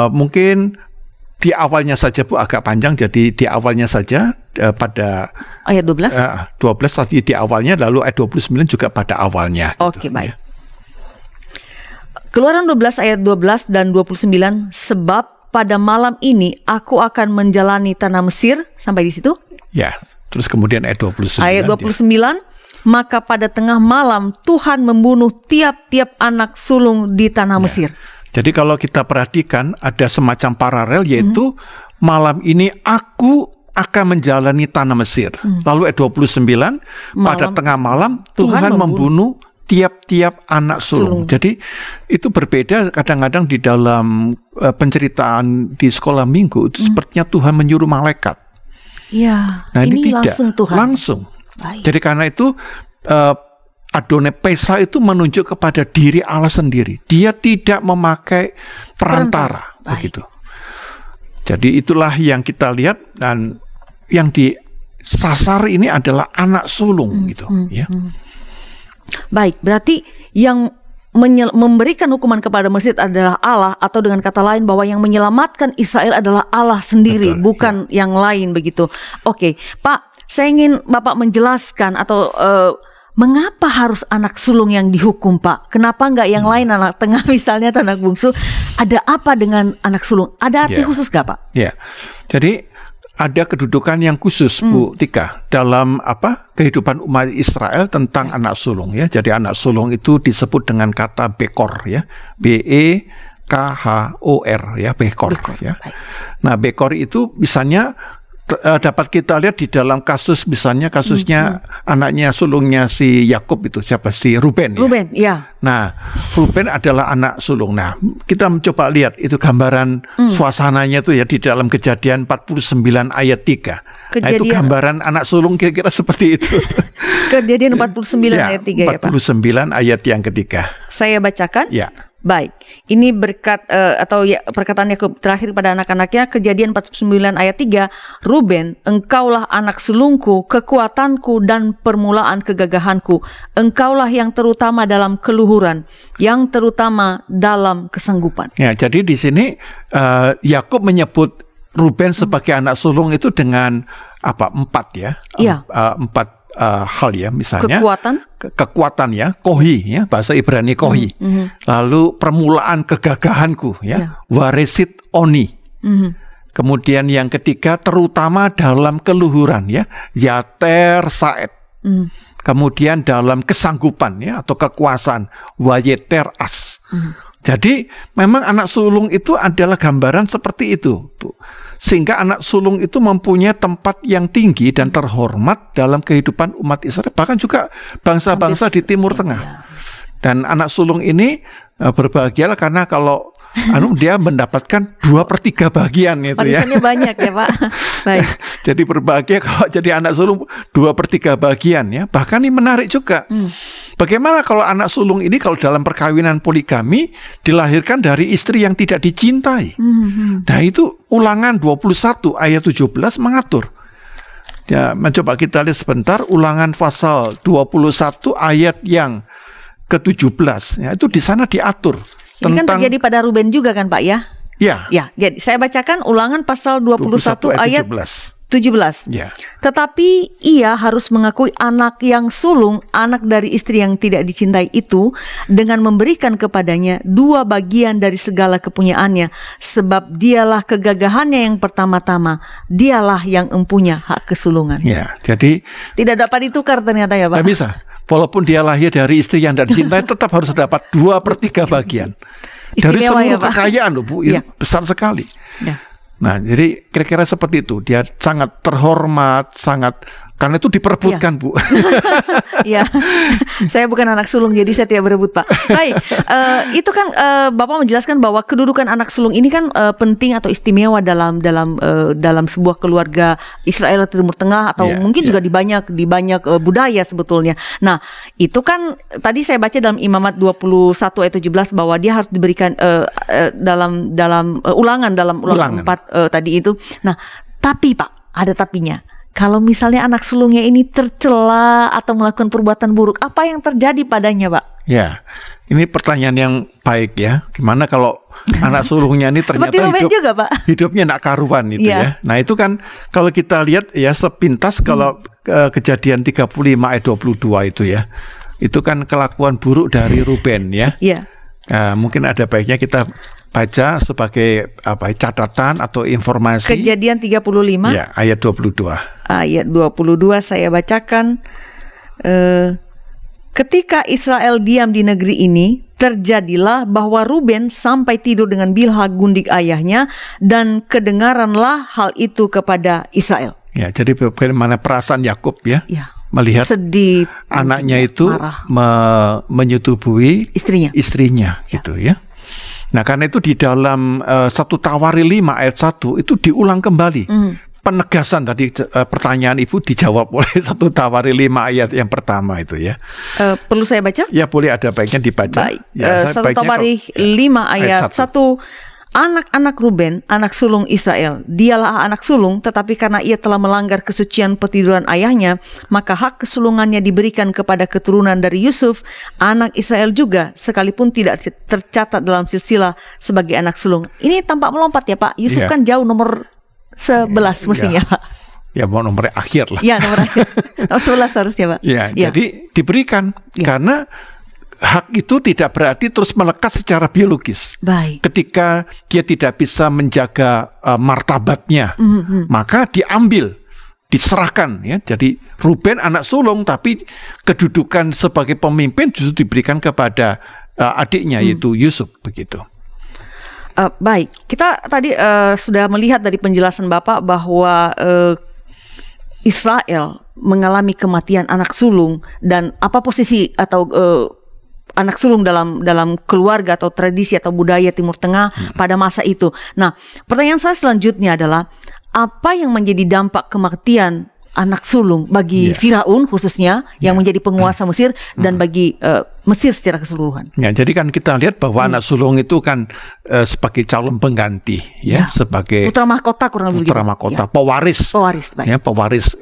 Speaker 2: Mungkin di awalnya saja Bu, agak panjang, jadi di awalnya saja pada
Speaker 1: ayat 12
Speaker 2: tadi di awalnya, lalu ayat 29 juga pada awalnya.
Speaker 1: Oke, baik. Keluaran 12 ayat 12 dan 29, sebab pada malam ini aku akan menjalani tanah Mesir, sampai di situ.
Speaker 2: Ya, terus kemudian ayat 29.
Speaker 1: Ayat 29, maka pada tengah malam Tuhan membunuh tiap-tiap anak sulung di tanah Mesir.
Speaker 2: Jadi kalau kita perhatikan ada semacam paralel, yaitu malam ini aku akan menjalani tanah Mesir. Lalu ayat 29, pada tengah malam Tuhan membunuh tiap-tiap anak sulung. Jadi itu berbeda kadang-kadang di dalam penceritaan di sekolah minggu itu sepertinya Tuhan menyuruh malaikat.
Speaker 1: Ya,
Speaker 2: Nah,
Speaker 1: ini
Speaker 2: tidak
Speaker 1: langsung Tuhan.
Speaker 2: Langsung.
Speaker 1: Baik.
Speaker 2: Jadi karena itu Adonai Pesa itu menunjuk kepada diri Allah sendiri. Dia tidak memakai perantara. Begitu. Jadi itulah yang kita lihat, dan yang disasar ini adalah anak sulung gitu. Ya.
Speaker 1: Baik, berarti yang memberikan hukuman kepada Mesir adalah Allah, atau dengan kata lain bahwa yang menyelamatkan Israel adalah Allah sendiri.
Speaker 2: Betul,
Speaker 1: bukan yang lain begitu. Oke, Pak, saya ingin Bapak menjelaskan atau mengapa harus anak sulung yang dihukum, Pak? Kenapa enggak yang lain, anak tengah misalnya, anak bungsu? Ada apa dengan anak sulung? Ada arti khusus nggak, Pak?
Speaker 2: Ya, jadi ada kedudukan yang khusus, Bu Tika, dalam kehidupan umat Israel tentang anak sulung ya. Jadi anak sulung itu disebut dengan kata bekor ya, BEKHOR ya, bekor ya. Nah, bekor itu misalnya dapat kita lihat di dalam kasus, misalnya kasusnya anaknya sulungnya si Yakub itu, siapa, si Ruben ya.
Speaker 1: Ruben, ya.
Speaker 2: Nah, Ruben adalah anak sulung. Nah, kita mencoba lihat itu gambaran suasananya itu ya di dalam Kejadian 49 ayat 3. Nah, itu gambaran anak sulung kira-kira seperti itu.
Speaker 1: Kejadian 49 ayat 3 ya, Pak.
Speaker 2: 49 ayat yang ketiga.
Speaker 1: Saya bacakan.
Speaker 2: Ya.
Speaker 1: Baik, ini berkat atau ya, perkataan Yakub terakhir pada anak-anaknya, Kejadian 49 ayat 3, Ruben, engkaulah anak sulungku, kekuatanku dan permulaan kegagahanku. Engkaulah yang terutama dalam keluhuran, yang terutama dalam kesanggupan.
Speaker 2: Ya, jadi di sini Yakub menyebut Ruben sebagai anak sulung itu dengan 4 ya?
Speaker 1: Iya.
Speaker 2: 4 hal ya, misalnya kekuatan ya, kohi ya, bahasa Ibrani kohi. Lalu permulaan kegagahanku ya, waresit oni. Kemudian yang ketiga terutama dalam keluhuran ya, yater saet. Kemudian dalam kesanggupan ya, atau kekuasaan, wayeter as. Jadi memang anak sulung itu adalah gambaran seperti itu, Bu. Sehingga anak sulung itu mempunyai tempat yang tinggi dan terhormat dalam kehidupan umat Israel, bahkan juga bangsa-bangsa di Timur Tengah. Dan anak sulung ini berbahagialah karena kalau dia mendapatkan 2/3 bagian itu ya.
Speaker 1: Warisannya banyak ya, Pak. Baik.
Speaker 2: Jadi berbahagia kalau jadi anak sulung 2/3 bagian ya. Bahkan ini menarik juga. Bagaimana kalau anak sulung ini kalau dalam perkawinan poligami dilahirkan dari istri yang tidak dicintai? Nah, itu Ulangan 21 ayat 17 mengatur. Ya, mencoba kita lihat sebentar Ulangan pasal 21 ayat yang ke-17. Ya, itu di sana diatur.
Speaker 1: Ini kan terjadi pada Ruben juga kan, Pak ya?
Speaker 2: Ya.
Speaker 1: Ya, jadi saya bacakan Ulangan pasal 21 ayat 17.
Speaker 2: Ya.
Speaker 1: Tetapi ia harus mengakui anak yang sulung, anak dari istri yang tidak dicintai itu, dengan memberikan kepadanya 2 bagian dari segala kepunyaannya, sebab dialah kegagahannya yang pertama-tama, dialah yang empunya hak kesulungan.
Speaker 2: Ya, jadi
Speaker 1: tidak dapat ditukar ternyata ya, Pak.
Speaker 2: Tidak bisa. Walaupun dia lahir dari istri yang tidak dicintai, tetap harus dapat 2/3 bagian. Dari
Speaker 1: Istimewa
Speaker 2: seluruh
Speaker 1: ya, Pak.
Speaker 2: kekayaan loh, Bu,
Speaker 1: Ya.
Speaker 2: besar sekali.
Speaker 1: Ya.
Speaker 2: Nah, jadi kira-kira seperti itu. Dia sangat terhormat, karena itu diperebutkan, Bu.
Speaker 1: Ya, saya bukan anak sulung jadi saya tidak berebut, Pak. Baik, itu kan Bapak menjelaskan bahwa kedudukan anak sulung ini kan penting atau istimewa dalam sebuah keluarga Israel atau Timur Tengah atau mungkin juga di banyak budaya sebetulnya. Nah, itu kan tadi saya baca dalam Imamat 21 ayat 17 bahwa dia harus diberikan dalam ulangan 4 tadi itu. Nah, tapi Pak, ada tapinya. Kalau misalnya anak sulungnya ini tercela atau melakukan perbuatan buruk, apa yang terjadi padanya, Pak?
Speaker 2: Ya, ini pertanyaan yang baik ya. Gimana kalau anak sulungnya ini ternyata
Speaker 1: juga, Pak.
Speaker 2: hidupnya nak karuan itu ya. Nah, itu kan kalau kita lihat ya sepintas kalau Kejadian 35 ayat 22 itu ya. Itu kan kelakuan buruk dari Ruben ya.
Speaker 1: Iya.
Speaker 2: Mungkin ada baiknya kita baca sebagai catatan atau informasi.
Speaker 1: Kejadian 35
Speaker 2: Ya, ayat 22.
Speaker 1: ayat 22 saya bacakan. Ketika Israel diam di negeri ini, terjadilah bahwa Ruben sampai tidur dengan Bilha gundik ayahnya, dan kedengaranlah hal itu kepada Israel.
Speaker 2: Ya, jadi bagaimana perasaan Yakub ya,
Speaker 1: Ya,
Speaker 2: melihat
Speaker 1: sedih,
Speaker 2: anaknya itu
Speaker 1: marah.
Speaker 2: menyetubuhi
Speaker 1: Istrinya.
Speaker 2: gitu ya. Nah, karena itu di dalam 1 Tawari 5 ayat 1 itu diulang kembali. Penegasan tadi pertanyaan Ibu dijawab oleh 1 Tawari 5 ayat yang pertama itu ya.
Speaker 1: Perlu saya baca?
Speaker 2: Ya, boleh, ada baiknya dibaca.
Speaker 1: Baik.
Speaker 2: Ya,
Speaker 1: 1
Speaker 2: baiknya
Speaker 1: Tawari 5 ayat 1. Anak-anak Ruben, anak sulung Israel, dialah anak sulung, tetapi karena ia telah melanggar kesucian petiduran ayahnya, maka hak kesulungannya diberikan kepada keturunan dari Yusuf, anak Israel juga, sekalipun tidak tercatat dalam silsilah sebagai anak sulung. Ini tampak melompat ya Pak. Yusuf
Speaker 2: Ya.
Speaker 1: kan jauh nomor 11 mestinya Pak.
Speaker 2: Ya, mau nomor akhir lah.
Speaker 1: Ya, nomor 11 harusnya Pak.
Speaker 2: Ya, jadi diberikan karena hak itu tidak berarti terus melekat secara biologis.
Speaker 1: Baik.
Speaker 2: Ketika dia tidak bisa menjaga martabatnya, maka diambil, diserahkan ya. Jadi Ruben anak sulung, tapi kedudukan sebagai pemimpin justru diberikan kepada adiknya yaitu Yusuf, begitu.
Speaker 1: Baik, kita tadi sudah melihat dari penjelasan Bapak bahwa Israel mengalami kematian anak sulung, dan apa posisi atau anak sulung dalam keluarga atau tradisi atau budaya Timur Tengah pada masa itu. Nah, pertanyaan saya selanjutnya adalah, apa yang menjadi dampak kematian anak sulung bagi Firaun khususnya yang menjadi penguasa Mesir dan bagi Mesir secara keseluruhan?
Speaker 2: Ya, jadi kan kita lihat bahwa anak sulung itu kan sebagai calon pengganti, sebagai
Speaker 1: putra mahkota, kurang lebih
Speaker 2: putra mahkota, pewaris,
Speaker 1: baik.
Speaker 2: ya, pewaris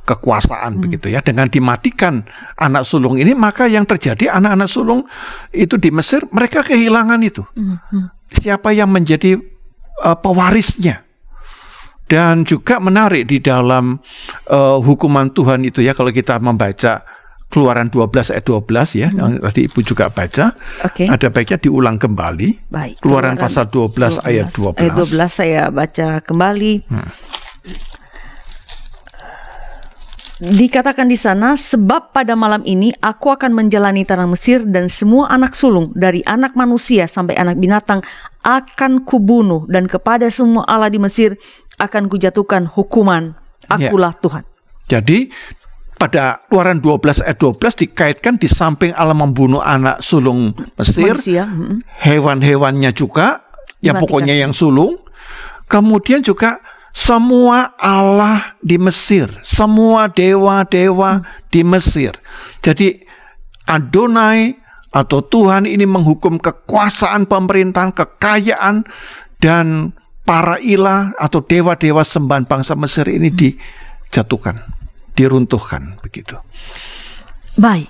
Speaker 2: kekuasaan begitu ya. Dengan dimatikan anak sulung ini, maka yang terjadi anak-anak sulung itu di Mesir, mereka kehilangan itu. Siapa yang menjadi pewarisnya? Dan juga menarik di dalam hukuman Tuhan itu ya, kalau kita membaca Keluaran 12 ayat 12 ya, yang tadi Ibu juga baca, ada baiknya diulang kembali.
Speaker 1: Baik.
Speaker 2: Keluaran pasal 12 ayat 12.
Speaker 1: Ayat 12 saya baca kembali. Dikatakan di sana, sebab pada malam ini aku akan menjalani tanah Mesir, dan semua anak sulung dari anak manusia sampai anak binatang akan kubunuh, dan kepada semua Allah di Mesir akan kujatuhkan hukuman. Akulah Tuhan.
Speaker 2: Jadi pada Keluaran 12 ayat 12 dikaitkan di samping Allah membunuh anak sulung Mesir, hewan-hewannya juga, yang pokoknya yang sulung, kemudian juga semua Allah di Mesir, semua dewa-dewa di Mesir. Jadi Adonai atau Tuhan ini menghukum kekuasaan pemerintahan, kekayaan, dan para ilah atau dewa-dewa sembahan bangsa Mesir ini dijatuhkan, diruntuhkan, begitu.
Speaker 1: Baik.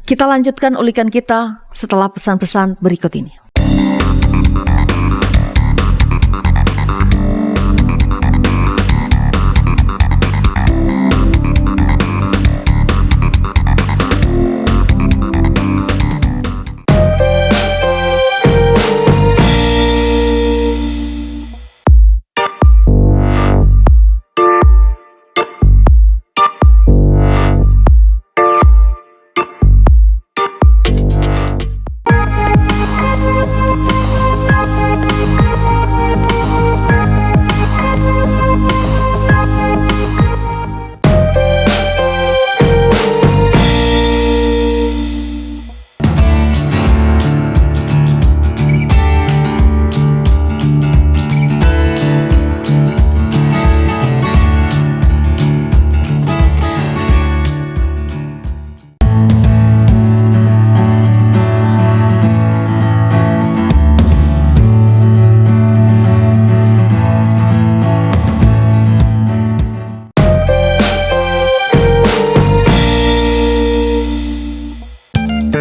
Speaker 1: Kita lanjutkan ulikan kita setelah pesan-pesan berikut ini.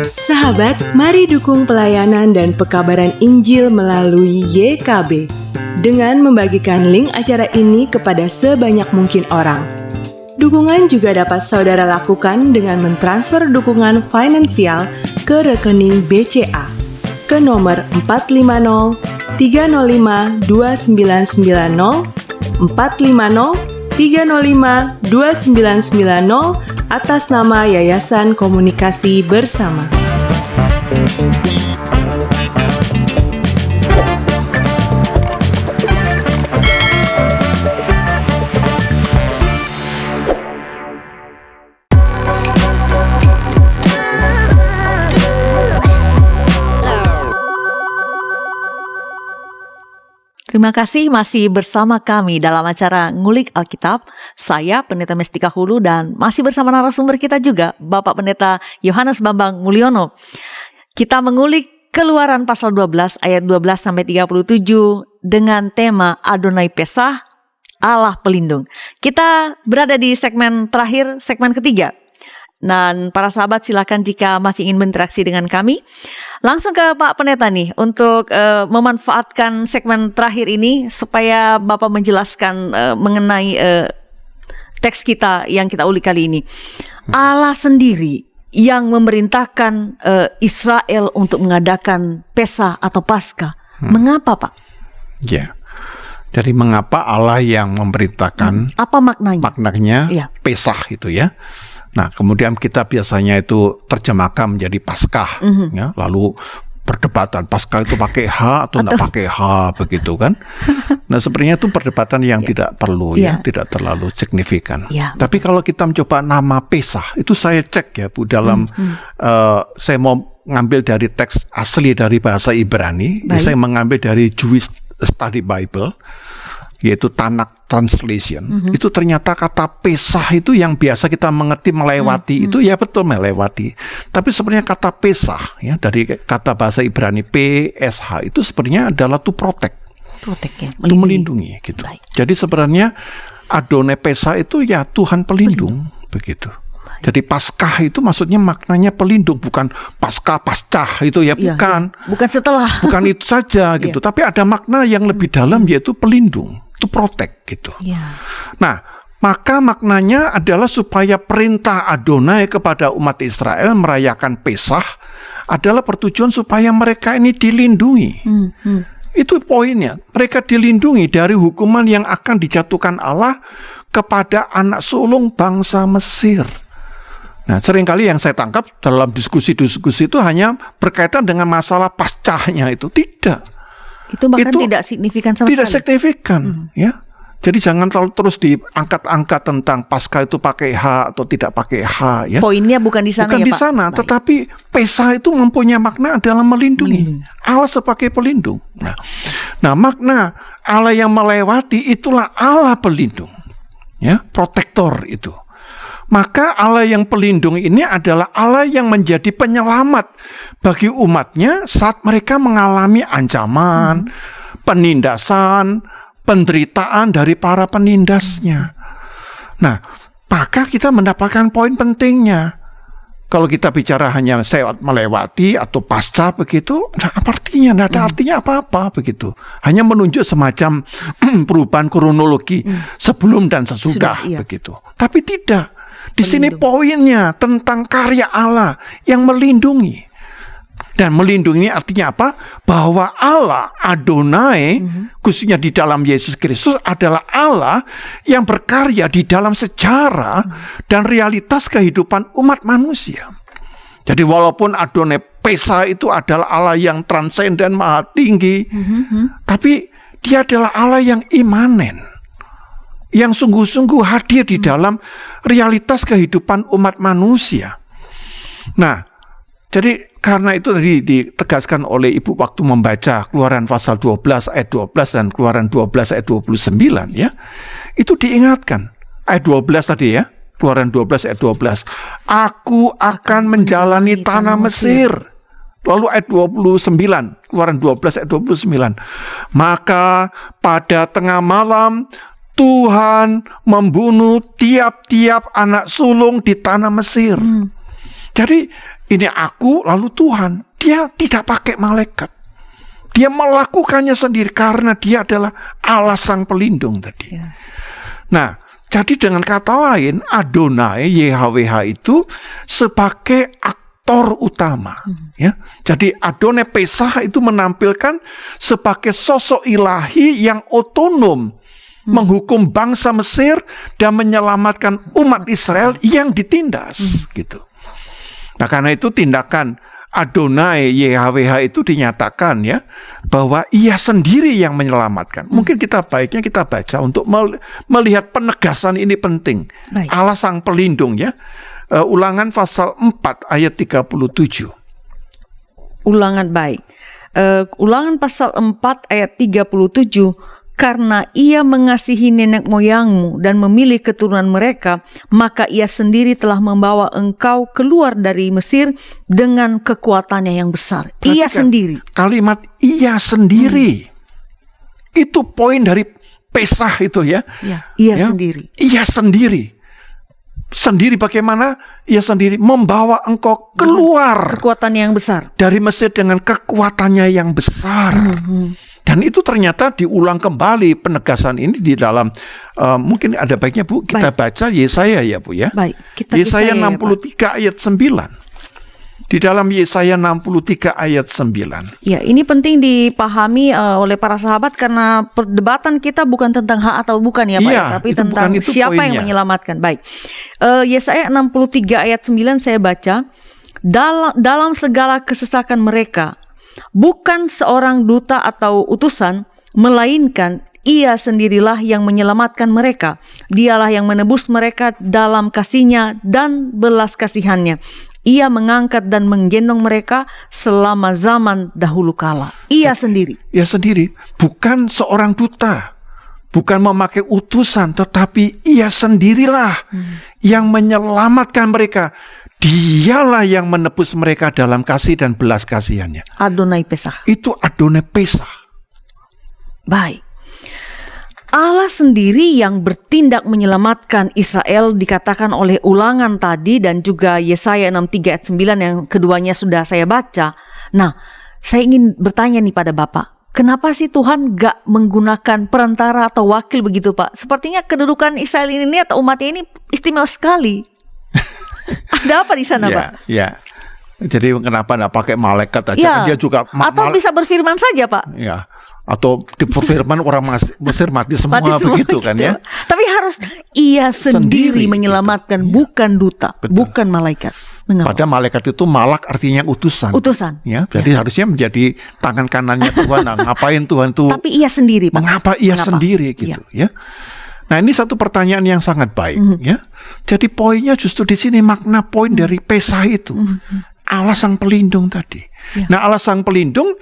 Speaker 3: Sahabat, mari dukung pelayanan dan pekabaran Injil melalui YKB dengan membagikan link acara ini kepada sebanyak mungkin orang. Dukungan juga dapat saudara lakukan dengan mentransfer dukungan finansial ke rekening BCA ke nomor 450 305 2990, 450 305 2990 atas nama Yayasan Komunikasi Bersama.
Speaker 1: Terima kasih masih bersama kami dalam acara Ngulik Alkitab. Saya Pendeta Mestika Hulu dan masih bersama narasumber kita juga, Bapak Pendeta Yohanes Bambang Mulyono. Kita mengulik Keluaran pasal 12 ayat 12 sampai 37 dengan tema Adonai Pesah, Allah Pelindung. Kita berada di segmen terakhir, segmen ketiga. Dan para sahabat silakan jika masih ingin berinteraksi dengan kami, langsung ke Pak Pendeta nih untuk memanfaatkan segmen terakhir ini supaya Bapak menjelaskan mengenai teks kita yang kita ulik kali ini. Allah sendiri yang memerintahkan Israel untuk mengadakan Pesah atau Paskah. Mengapa, Pak?
Speaker 2: Ya. Jadi mengapa Allah yang memerintahkan?
Speaker 1: Apa maknanya?
Speaker 2: Maknanya Pesah itu ya. Nah, kemudian kita biasanya itu terjemahkan menjadi Paskah, ya. Lalu perdebatan Paskah itu pakai H atau tidak pakai H, begitu kan? Nah, sebenarnya itu perdebatan yang tidak perlu, ya, tidak terlalu signifikan. Tapi kalau kita mencoba nama Pesah, itu saya cek ya, Bu, dalam saya mau ngambil dari teks asli dari bahasa Ibrani, saya mengambil dari Jewish Study Bible, yaitu Tanakh Translation. Itu ternyata kata Pesah itu yang biasa kita mengerti melewati, itu ya betul melewati. Tapi sebenarnya kata Pesah ya dari kata bahasa Ibrani PSH itu sebenarnya adalah to protect. Ya, melindungi gitu. Baik. Jadi sebenarnya Adonai Pesah itu ya Tuhan pelindung. Begitu. Jadi Paskah itu maksudnya maknanya pelindung, bukan Paskah pascah itu ya, bukan.
Speaker 1: Bukan setelah.
Speaker 2: Bukan itu saja gitu, tapi ada makna yang lebih dalam yaitu pelindung, to protect gitu. Nah, maka maknanya adalah supaya perintah Adonai kepada umat Israel merayakan Pesah adalah bertujuan supaya mereka ini dilindungi. Itu poinnya, mereka dilindungi dari hukuman yang akan dijatuhkan Allah kepada anak sulung bangsa Mesir. Nah, seringkali yang saya tangkap dalam diskusi-diskusi itu hanya berkaitan dengan masalah pascahnya itu. Tidak.
Speaker 1: Itu bahkan tidak signifikan sama sekali. Tidak
Speaker 2: signifikan, ya. Jadi jangan terus diangkat-angkat tentang Paskah itu pakai H atau tidak pakai H, ya.
Speaker 1: Poinnya bukan di sana,
Speaker 2: bukan di sana, tetapi Pesah itu mempunyai makna adalah melindungi. Allah sebagai pelindung. Nah, makna Allah yang melewati itulah Allah pelindung, ya, protektor itu. Maka Allah yang pelindung ini adalah Allah yang menjadi penyelamat bagi umatnya saat mereka mengalami ancaman, penindasan, penderitaan dari para penindasnya. Nah, maka kita mendapatkan poin pentingnya. Kalau kita bicara hanya melewati atau pasca begitu, nah apa artinya? Tidak ada artinya apa-apa begitu. Hanya menunjuk semacam perubahan kronologi sebelum dan sesudah begitu. Tapi tidak. Di sini poinnya tentang karya Allah yang melindungi. Dan melindungi ini artinya apa? Bahwa Allah, Adonai, khususnya di dalam Yesus Kristus adalah Allah yang berkarya di dalam sejarah dan realitas kehidupan umat manusia. Jadi walaupun Adonai Pesah itu adalah Allah yang transenden maha tinggi, tapi dia adalah Allah yang imanen, yang sungguh-sungguh hadir di dalam realitas kehidupan umat manusia. Nah, jadi karena itu tadi ditegaskan oleh Ibu waktu membaca Keluaran pasal 12 ayat 12 dan Keluaran 12 ayat 29 ya. Itu diingatkan. Ayat 12 tadi ya. Keluaran 12 ayat 12. Aku akan menjalani tanah Mesir. Lalu ayat 29, Keluaran 12 ayat 29. Maka pada tengah malam Tuhan membunuh tiap-tiap anak sulung di tanah Mesir. Jadi ini aku lalu Tuhan. Dia tidak pakai malaikat. Dia melakukannya sendiri karena dia adalah Allah sang pelindung tadi. Nah, jadi dengan kata lain Adonai YHWH itu sebagai aktor utama. Ya, jadi Adonai Pesach itu menampilkan sebagai sosok ilahi yang otonom, menghukum bangsa Mesir dan menyelamatkan umat Israel yang ditindas. Gitu. Nah, karena itu tindakan Adonai YHWH itu dinyatakan ya bahwa ia sendiri yang menyelamatkan. Mungkin baiknya kita baca untuk melihat penegasan ini penting.
Speaker 1: Baik.
Speaker 2: Allah sang pelindung ya. Ulangan pasal 4 ayat 37.
Speaker 1: Ulangan baik. Ulangan pasal 4 ayat 37. Karena ia mengasihi nenek moyangmu dan memilih keturunan mereka, maka ia sendiri telah membawa engkau keluar dari Mesir dengan kekuatannya yang besar.
Speaker 2: Perhatikan,
Speaker 1: ia sendiri.
Speaker 2: Kalimat ia sendiri. Itu poin dari Pesach itu ya.
Speaker 1: Ia sendiri.
Speaker 2: Ia sendiri. Sendiri bagaimana? Ia sendiri membawa engkau keluar.
Speaker 1: Kekuatannya yang besar.
Speaker 2: Dari Mesir dengan kekuatannya yang besar. Dan itu ternyata diulang kembali penegasan ini di dalam mungkin ada baiknya Bu kita baca Yesaya ya Bu ya.
Speaker 1: Baik, kita
Speaker 2: Yesaya 63 ayat 9. Di dalam Yesaya 63 ayat 9.
Speaker 1: Ya, ini penting dipahami oleh para sahabat karena perdebatan kita bukan tentang hak atau bukan ya Pak,
Speaker 2: ya,
Speaker 1: tapi tentang siapa
Speaker 2: poinnya.
Speaker 1: yang menyelamatkan. Baik. Yesaya 63 ayat 9 saya baca, dalam segala kesesakan mereka bukan seorang duta atau utusan, melainkan ia sendirilah yang menyelamatkan mereka. Dialah yang menebus mereka dalam kasih-Nya dan belas kasihan-Nya. Ia mengangkat dan menggendong mereka selama zaman dahulu kala. Ia sendiri.
Speaker 2: Ia sendiri, bukan seorang duta, bukan memakai utusan, tetapi ia sendirilah yang menyelamatkan mereka. Dialah yang menebus mereka dalam kasih dan belas kasihan-Nya.
Speaker 1: Adonai Pesach.
Speaker 2: Itu Adonai Pesach.
Speaker 1: Baik. Allah sendiri yang bertindak menyelamatkan Israel dikatakan oleh Ulangan tadi dan juga Yesaya 63 ayat 9 yang keduanya sudah saya baca. Nah, saya ingin bertanya nih pada Bapak, kenapa sih Tuhan gak menggunakan perantara atau wakil begitu Pak? Sepertinya kedudukan Israel ini atau umatnya ini istimewa sekali. Ada apa di sana Pak?
Speaker 2: Ya. Jadi kenapa enggak pakai malaikat aja? Kan dia juga
Speaker 1: atau bisa berfirman saja Pak?
Speaker 2: Ya. Atau di firman orang Mesir mati semua begitu kan ya?
Speaker 1: Tapi harus ia sendiri menyelamatkan, gitu. Bukan duta, bukan malaikat. Mengapa?
Speaker 2: Pada malaikat itu malak artinya utusan.
Speaker 1: Utusan.
Speaker 2: Ya, jadi harusnya menjadi tangan kanannya Tuhan. Nah, ngapain Tuhan tuh?
Speaker 1: Tapi ia sendiri, Pak.
Speaker 2: Mengapa ia sendiri gitu ya? Nah, ini satu pertanyaan yang sangat baik ya. Jadi poinnya justru di sini makna poin dari Pesach itu. Allah sang pelindung tadi. Nah, Allah sang pelindung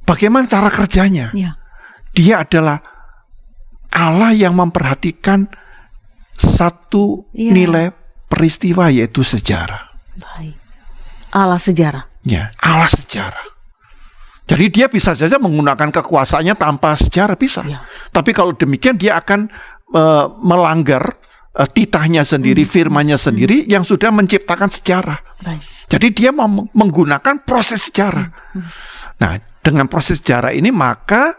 Speaker 2: bagaimana cara kerjanya? Dia adalah Allah yang memperhatikan satu nilai peristiwa yaitu sejarah.
Speaker 1: Baik. Allah sejarah.
Speaker 2: Ya, Allah sejarah. Jadi dia bisa saja menggunakan kekuasaannya tanpa sejarah bisa. Tapi kalau demikian dia akan melanggar titahnya sendiri, firman-Nya sendiri yang sudah menciptakan sejarah.
Speaker 1: Baik.
Speaker 2: Jadi dia menggunakan proses sejarah. Nah, dengan proses sejarah ini maka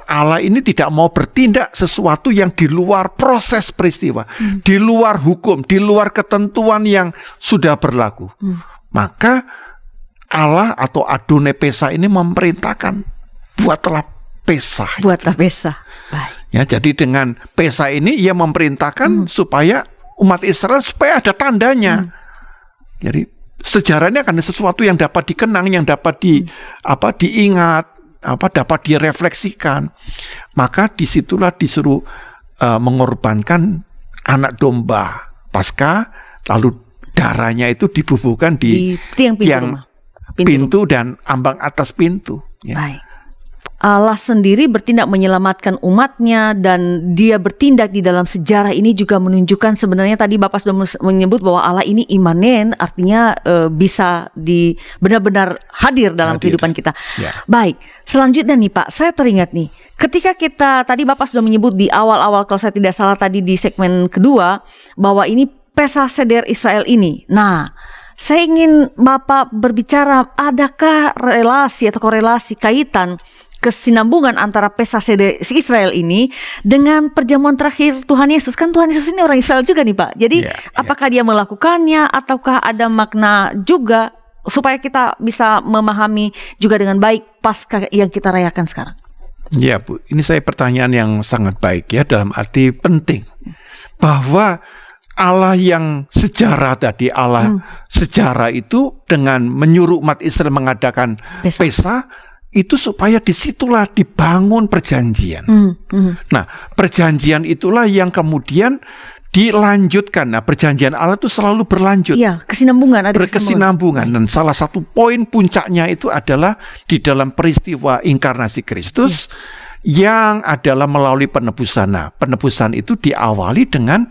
Speaker 2: Allah ini tidak mau bertindak sesuatu yang di luar proses peristiwa, di luar hukum, di luar ketentuan yang sudah berlaku. Maka Allah atau Adonai Pesach ini memerintahkan buatlah Pesach.
Speaker 1: Buatlah Pesach. Baik.
Speaker 2: Ya, jadi dengan Pesach ini ia memerintahkan supaya umat Israel supaya ada tandanya. Jadi sejarahnya kan sesuatu yang dapat dikenang, yang dapat diingat, dapat direfleksikan. Maka disitulah disuruh mengorbankan anak domba Paskah, lalu darahnya itu dibubuhkan di tiang pintu dan ambang atas pintu. Ya.
Speaker 1: Baik. Allah sendiri bertindak menyelamatkan umatnya dan dia bertindak di dalam sejarah ini juga menunjukkan sebenarnya tadi Bapak sudah menyebut bahwa Allah ini imanen, artinya bisa benar-benar hadir dalam kehidupan kita. Baik, selanjutnya nih Pak, saya teringat nih ketika kita tadi Bapak sudah menyebut di awal-awal kalau saya tidak salah tadi di segmen kedua bahwa ini Pesach Seder Israel ini. Nah, saya ingin Bapak berbicara adakah relasi atau korelasi kaitan kesinambungan antara pesta seder si Israel ini dengan perjamuan terakhir Tuhan Yesus. Kan Tuhan Yesus ini orang Israel juga nih Pak. Jadi apakah dia melakukannya ataukah ada makna juga supaya kita bisa memahami juga dengan baik Paskah yang kita rayakan sekarang?
Speaker 2: Ya Bu, ini saya pertanyaan yang sangat baik ya, dalam arti penting bahwa Allah yang sejarah tadi, Allah sejarah itu dengan menyuruh umat Israel mengadakan pesta itu supaya disitulah dibangun perjanjian. Nah, perjanjian itulah yang kemudian dilanjutkan. Nah, perjanjian Allah itu selalu berlanjut.
Speaker 1: Iya, kesinambungan, ada
Speaker 2: berkesinambungan. Dan salah satu poin puncaknya itu adalah di dalam peristiwa inkarnasi Kristus yang adalah melalui penebusan. Nah, penebusan itu diawali dengan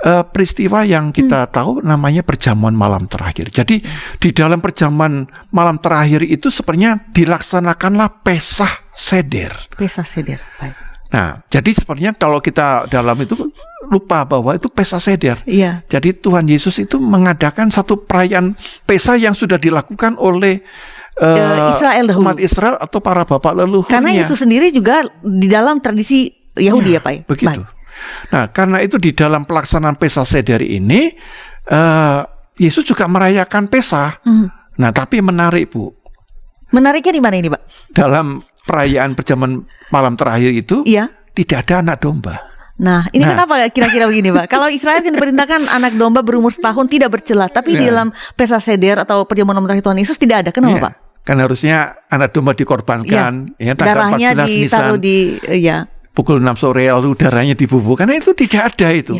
Speaker 2: peristiwa yang kita tahu namanya perjamuan malam terakhir. Jadi di dalam perjamuan malam terakhir itu sebenarnya dilaksanakanlah Pesah Seder.
Speaker 1: Pesah Seder. Baik.
Speaker 2: Nah, jadi sebenarnya kalau kita dalam itu lupa bahwa itu Pesah Seder.
Speaker 1: Iya.
Speaker 2: Jadi Tuhan Yesus itu mengadakan satu perayaan Pesah yang sudah dilakukan oleh
Speaker 1: Israel dahulu.
Speaker 2: Umat Israel atau para bapak leluhurnya.
Speaker 1: Karena Yesus sendiri juga di dalam tradisi Yahudi ya Pak.
Speaker 2: Begitu.
Speaker 1: Baik.
Speaker 2: Nah, karena itu di dalam pelaksanaan Pesah Seder ini Yesus juga merayakan Pesah. Nah, tapi menarik Bu.
Speaker 1: Menariknya di mana ini Pak?
Speaker 2: Dalam perayaan perjamuan malam terakhir itu tidak ada anak domba.
Speaker 1: Nah, ini kenapa kira-kira begini Pak? Kalau Israel kan diperintahkan anak domba berumur setahun tidak bercela, tapi di dalam Pesah Seder atau perjamuan malam terakhir Tuhan Yesus tidak ada. Kenapa Pak?
Speaker 2: Kan harusnya anak domba dikorbankan,
Speaker 1: darahnya ditaruh di
Speaker 2: pukul 6 sore lalu darahnya dibubuhkan. Karena itu tidak ada itu.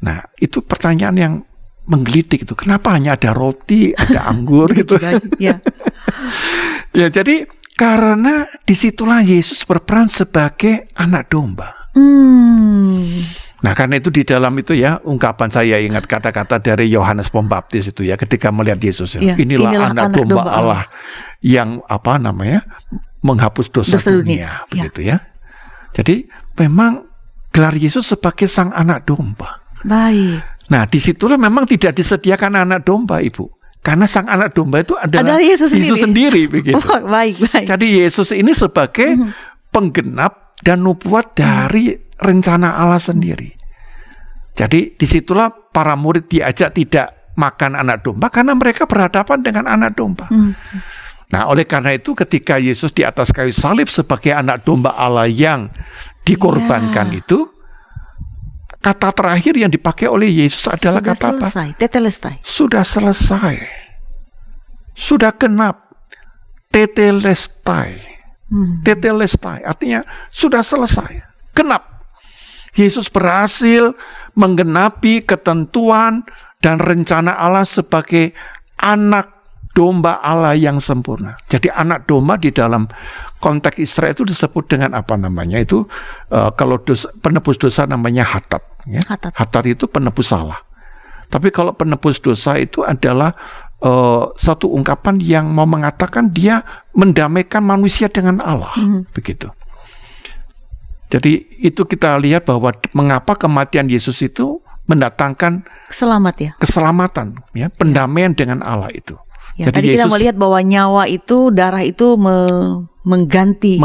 Speaker 2: Nah, itu pertanyaan yang menggelitik itu. Kenapa hanya ada roti, ada anggur gitu? Ya, jadi karena disitulah Yesus berperan sebagai anak domba. Nah, karena itu di dalam itu ya, ungkapan saya ingat kata-kata dari Yohanes Pembaptis itu ya, ketika melihat Yesus ya, inilah anak domba Allah yang menghapus dosa dunia. Begitu ya. Jadi memang gelar Yesus sebagai sang anak domba.
Speaker 1: Baik.
Speaker 2: Nah, disitulah memang tidak disediakan anak domba, Ibu. Karena sang anak domba itu adalah Yesus sendiri begitu.
Speaker 1: Baik.
Speaker 2: Jadi Yesus ini sebagai penggenap dan nubuat dari rencana Allah sendiri. Jadi disitulah para murid diajak tidak makan anak domba karena mereka berhadapan dengan anak domba. Nah, oleh karena itu ketika Yesus di atas kayu salib sebagai anak domba Allah yang dikorbankan itu, kata terakhir yang dipakai oleh Yesus adalah kata apa?
Speaker 1: Tetelestai.
Speaker 2: Sudah selesai. Sudah genap. Tetelestai. Tetelestai artinya sudah selesai. Genap. Yesus berhasil menggenapi ketentuan dan rencana Allah sebagai anak domba Allah yang sempurna. Jadi anak domba di dalam konteks Israel itu disebut dengan apa namanya itu kalau penebus dosa namanya hatat. Ya? Hatat itu penebus salah. Tapi kalau penebus dosa itu adalah satu ungkapan yang mau mengatakan dia mendamaikan manusia dengan Allah. Begitu. Jadi itu kita lihat bahwa mengapa kematian Yesus itu mendatangkan keselamatan, ya, pendamaian dengan Allah itu.
Speaker 1: Ya, jadi tadi Yesus, kita melihat bahwa nyawa itu, darah itu mengganti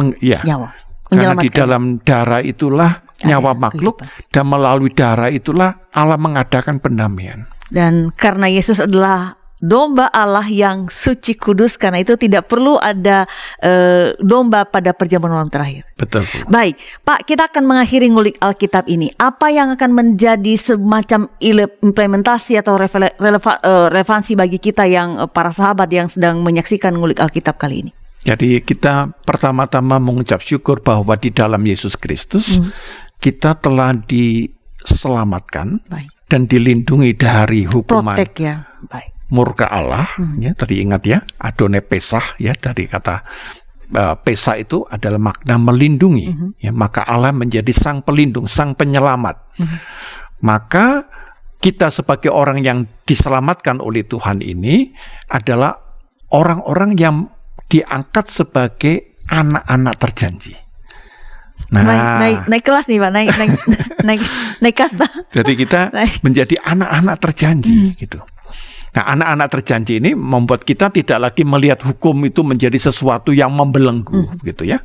Speaker 1: nyawa.
Speaker 2: Karena di dalam darah itulah nyawa makhluk dan melalui darah itulah Allah mengadakan pendamaian. Dan
Speaker 1: karena Yesus adalah domba Allah yang suci kudus, karena itu tidak perlu ada domba pada perjamuan malam terakhir.
Speaker 2: Betul.
Speaker 1: Baik, Pak, kita akan mengakhiri ngulik Alkitab ini. Apa yang akan menjadi semacam implementasi atau relevansi bagi kita yang para sahabat yang sedang menyaksikan ngulik Alkitab kali ini?
Speaker 2: Jadi kita pertama-tama mengucap syukur bahwa di dalam Yesus Kristus kita telah diselamatkan dan dilindungi dari hukuman.
Speaker 1: Protect ya, baik.
Speaker 2: Murka Allah, ya, tadi ingat ya, Adonai Pesah, ya, dari kata Pesah itu adalah makna melindungi, ya, maka Allah menjadi sang pelindung, sang penyelamat. Maka kita sebagai orang yang diselamatkan oleh Tuhan ini adalah orang-orang yang diangkat sebagai anak-anak terjanji.
Speaker 1: Nah, naik kelas nih Pak, naik kasta.
Speaker 2: Jadi kita menjadi anak-anak terjanji, gitu. Nah, anak-anak terjanji ini membuat kita tidak lagi melihat hukum itu menjadi sesuatu yang membelenggu, gitu ya.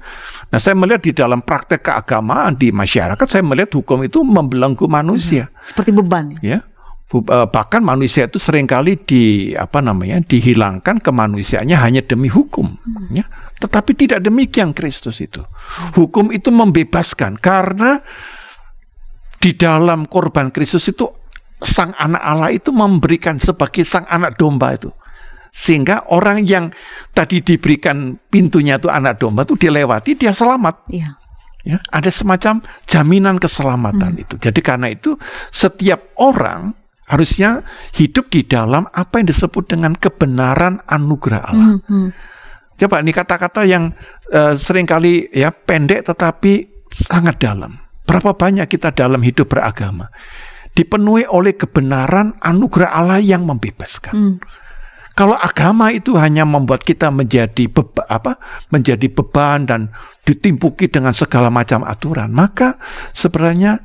Speaker 2: Nah, saya melihat di dalam praktek keagamaan di masyarakat, saya melihat hukum itu membelenggu manusia.
Speaker 1: Seperti beban.
Speaker 2: Ya, bahkan manusia itu seringkali dihilangkan kemanusiaannya hanya demi hukum. Ya. Tetapi tidak demikian Kristus itu. Hukum itu membebaskan karena di dalam korban Kristus itu Sang Anak Allah itu memberikan sebagai Sang Anak Domba itu. Sehingga orang yang tadi diberikan pintunya itu anak domba itu dilewati, dia selamat.
Speaker 1: Iya.
Speaker 2: Ya, ada semacam jaminan keselamatan itu. Jadi karena itu setiap orang harusnya hidup di dalam apa yang disebut dengan kebenaran anugerah Allah. Coba ini kata-kata yang seringkali ya pendek tetapi sangat dalam. Berapa banyak kita dalam hidup beragama dipenuhi oleh kebenaran anugerah Allah yang membebaskan. Kalau agama itu hanya membuat kita menjadi beban dan ditimpuki dengan segala macam aturan, maka sebenarnya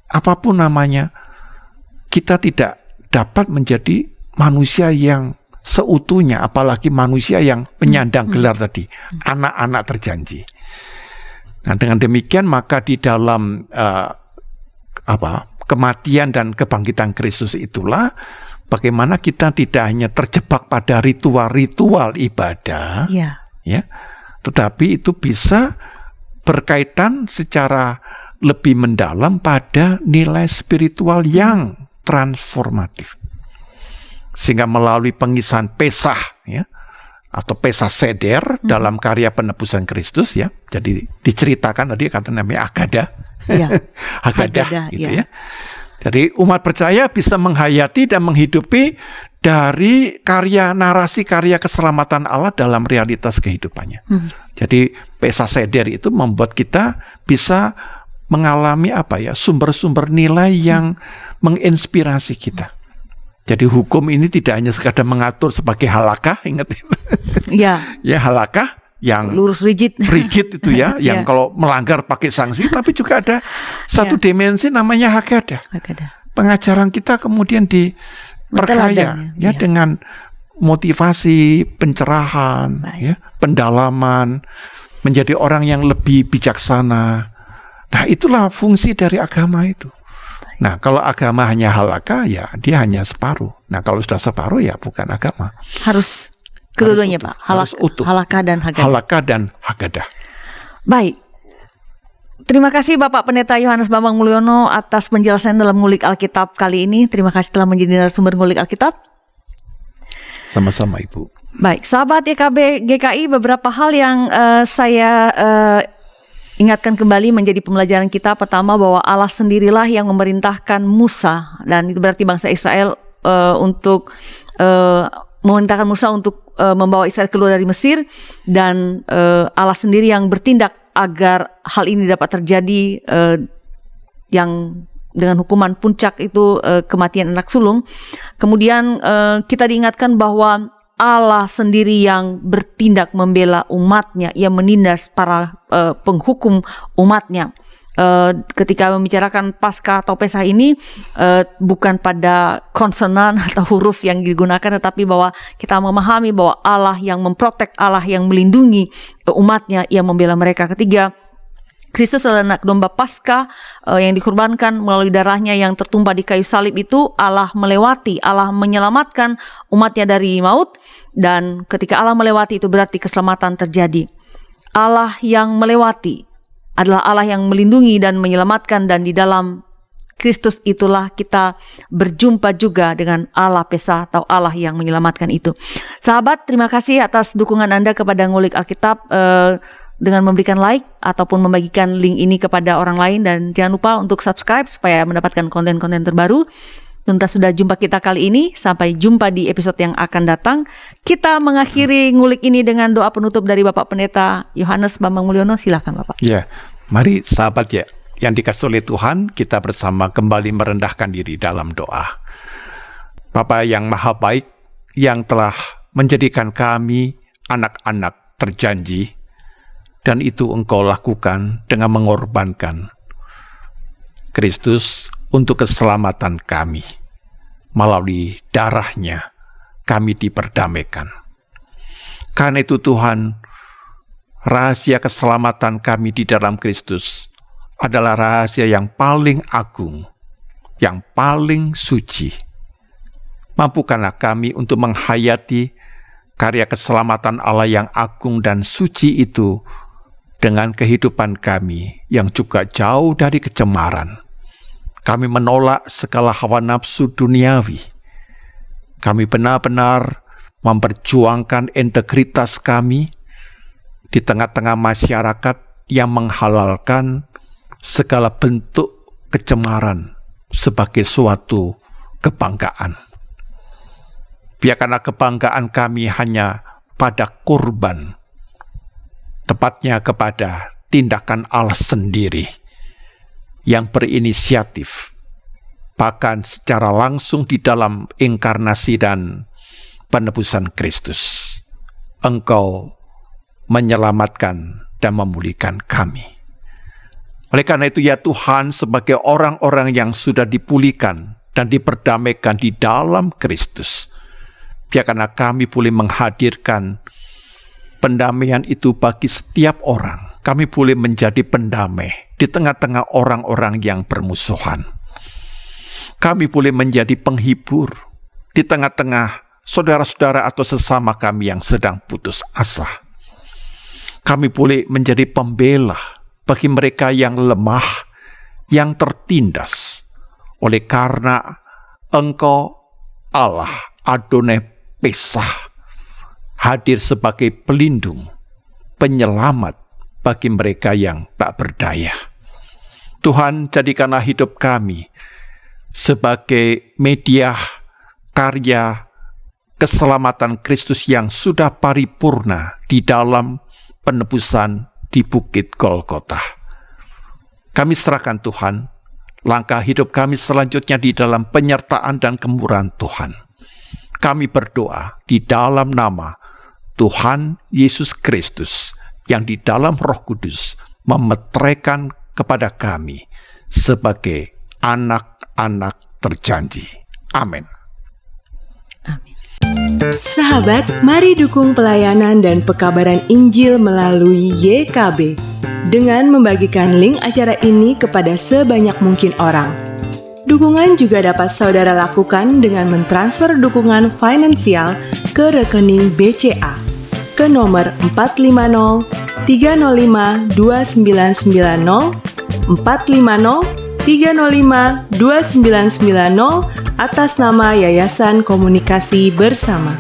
Speaker 2: apapun namanya, kita tidak dapat menjadi manusia yang seutuhnya, apalagi manusia yang penyandang gelar tadi, anak-anak terjanji. Nah, dengan demikian maka di dalam kematian dan kebangkitan Kristus itulah bagaimana kita tidak hanya terjebak pada ritual-ritual ibadah, ya, tetapi itu bisa berkaitan secara lebih mendalam pada nilai spiritual yang transformatif. Sehingga melalui pengisahan Pesah, ya, atau Pesah Seder dalam karya penebusan Kristus, ya, jadi diceritakan tadi kata namanya Haggadah, Haggadah, gitu ya. Jadi umat percaya bisa menghayati dan menghidupi dari narasi karya keselamatan Allah dalam realitas kehidupannya. Jadi Pesah Seder itu membuat kita bisa mengalami sumber-sumber nilai yang menginspirasi kita. Jadi hukum ini tidak hanya sekadar mengatur sebagai halakah, ingat itu. Ya, halakah yang
Speaker 1: lurus rigid
Speaker 2: itu ya, yang kalau melanggar pakai sanksi, tapi juga ada satu dimensi namanya Haggadah. Pengajaran kita kemudian diperkaya ya dengan motivasi, pencerahan, ya, pendalaman, menjadi orang yang lebih bijaksana. Nah, itulah fungsi dari agama itu. Nah, kalau agama hanya halakah, ya dia hanya separuh. Nah, kalau sudah separuh, ya bukan agama.
Speaker 1: Harus kedua-duanya, Pak. Halakah dan Haggadah.
Speaker 2: Halakah dan Haggadah.
Speaker 1: Baik. Terima kasih Bapak Pendeta Yohanes Bambang Mulyono atas penjelasan dalam Ngulik Alkitab kali ini. Terima kasih telah menjadi narasumber Ngulik Alkitab.
Speaker 2: Sama-sama, Ibu.
Speaker 1: Baik, sahabat YKB GKI, beberapa hal yang saya ingatkan kembali menjadi pembelajaran kita. Pertama, bahwa Allah sendirilah yang memerintahkan Musa, dan itu berarti bangsa Israel untuk memerintahkan Musa untuk membawa Israel keluar dari Mesir, dan Allah sendiri yang bertindak agar hal ini dapat terjadi, yang dengan hukuman puncak itu kematian anak sulung. Kemudian kita diingatkan bahwa Allah sendiri yang bertindak membela umatnya, ia menindas para penghukum umatnya. Ketika membicarakan Paskah atau Pesah ini bukan pada konsonan atau huruf yang digunakan, tetapi bahwa kita memahami bahwa Allah yang memprotek, Allah yang melindungi umatnya, ia membela mereka. Ketiga, Kristus adalah anak domba Paskah yang dikorbankan melalui darahnya yang tertumpah di kayu salib itu. Allah melewati, Allah menyelamatkan umatnya dari maut, dan ketika Allah melewati itu berarti keselamatan terjadi. Allah yang melewati adalah Allah yang melindungi dan menyelamatkan, dan di dalam Kristus itulah kita berjumpa juga dengan Allah Pesah atau Allah yang menyelamatkan itu. Sahabat, terima kasih atas dukungan Anda kepada Ngulik Alkitab dengan memberikan like ataupun membagikan link ini kepada orang lain, dan jangan lupa untuk subscribe supaya mendapatkan konten-konten terbaru. Tuntas sudah jumpa kita kali ini, sampai jumpa di episode yang akan datang. Kita mengakhiri Ngulik ini dengan doa penutup dari Bapak Pendeta Yohanes Bambang Mulyono. Silakan Bapak.
Speaker 2: Ya, mari sahabat ya, yang dikasihi oleh Tuhan, kita bersama kembali merendahkan diri dalam doa. Bapa yang maha baik, yang telah menjadikan kami anak-anak terjanji, dan itu Engkau lakukan dengan mengorbankan Kristus untuk keselamatan kami melalui darahnya kami diperdamaikan. Karena itu Tuhan, rahasia keselamatan kami di dalam Kristus adalah rahasia yang paling agung, yang paling suci. Mampukanlah kami untuk menghayati karya keselamatan Allah yang agung dan suci itu dengan kehidupan kami yang juga jauh dari kecemaran. Kami menolak segala hawa nafsu duniawi. Kami benar-benar memperjuangkan integritas kami di tengah-tengah masyarakat yang menghalalkan segala bentuk kecemaran sebagai suatu kebanggaan. Biarkanlah kebanggaan kami hanya pada kurban, tepatnya kepada tindakan Allah sendiri yang berinisiatif, bahkan secara langsung di dalam inkarnasi dan penebusan Kristus. Engkau menyelamatkan dan memulihkan kami. Oleh karena itu ya Tuhan, sebagai orang-orang yang sudah dipulihkan dan diperdamaikan di dalam Kristus, biarkanlah kami boleh menghadirkan pendamaian itu bagi setiap orang. Kami boleh menjadi pendamai di tengah-tengah orang-orang yang bermusuhan. Kami boleh menjadi penghibur di tengah-tengah saudara-saudara atau sesama kami yang sedang putus asa. Kami boleh menjadi pembela bagi mereka yang lemah, yang tertindas. Oleh karena Engkau Allah Adonai Pesah hadir sebagai pelindung, penyelamat bagi mereka yang tak berdaya. Tuhan, jadikanlah hidup kami sebagai media karya keselamatan Kristus yang sudah paripurna di dalam penebusan di Bukit Golgota. Kami serahkan Tuhan, langkah hidup kami selanjutnya di dalam penyertaan dan kemurahan Tuhan. Kami berdoa di dalam nama Tuhan Yesus Kristus yang di dalam Roh Kudus memeteraikan kepada kami sebagai anak-anak terjanji. Amin.
Speaker 1: Amin.
Speaker 3: Sahabat, mari dukung pelayanan dan pekabaran Injil melalui YKB dengan membagikan link acara ini kepada sebanyak mungkin orang. Dukungan juga dapat saudara lakukan dengan mentransfer dukungan finansial ke rekening BCA ke nomor 450 305 2990 450 305 2990 atas nama Yayasan Komunikasi Bersama.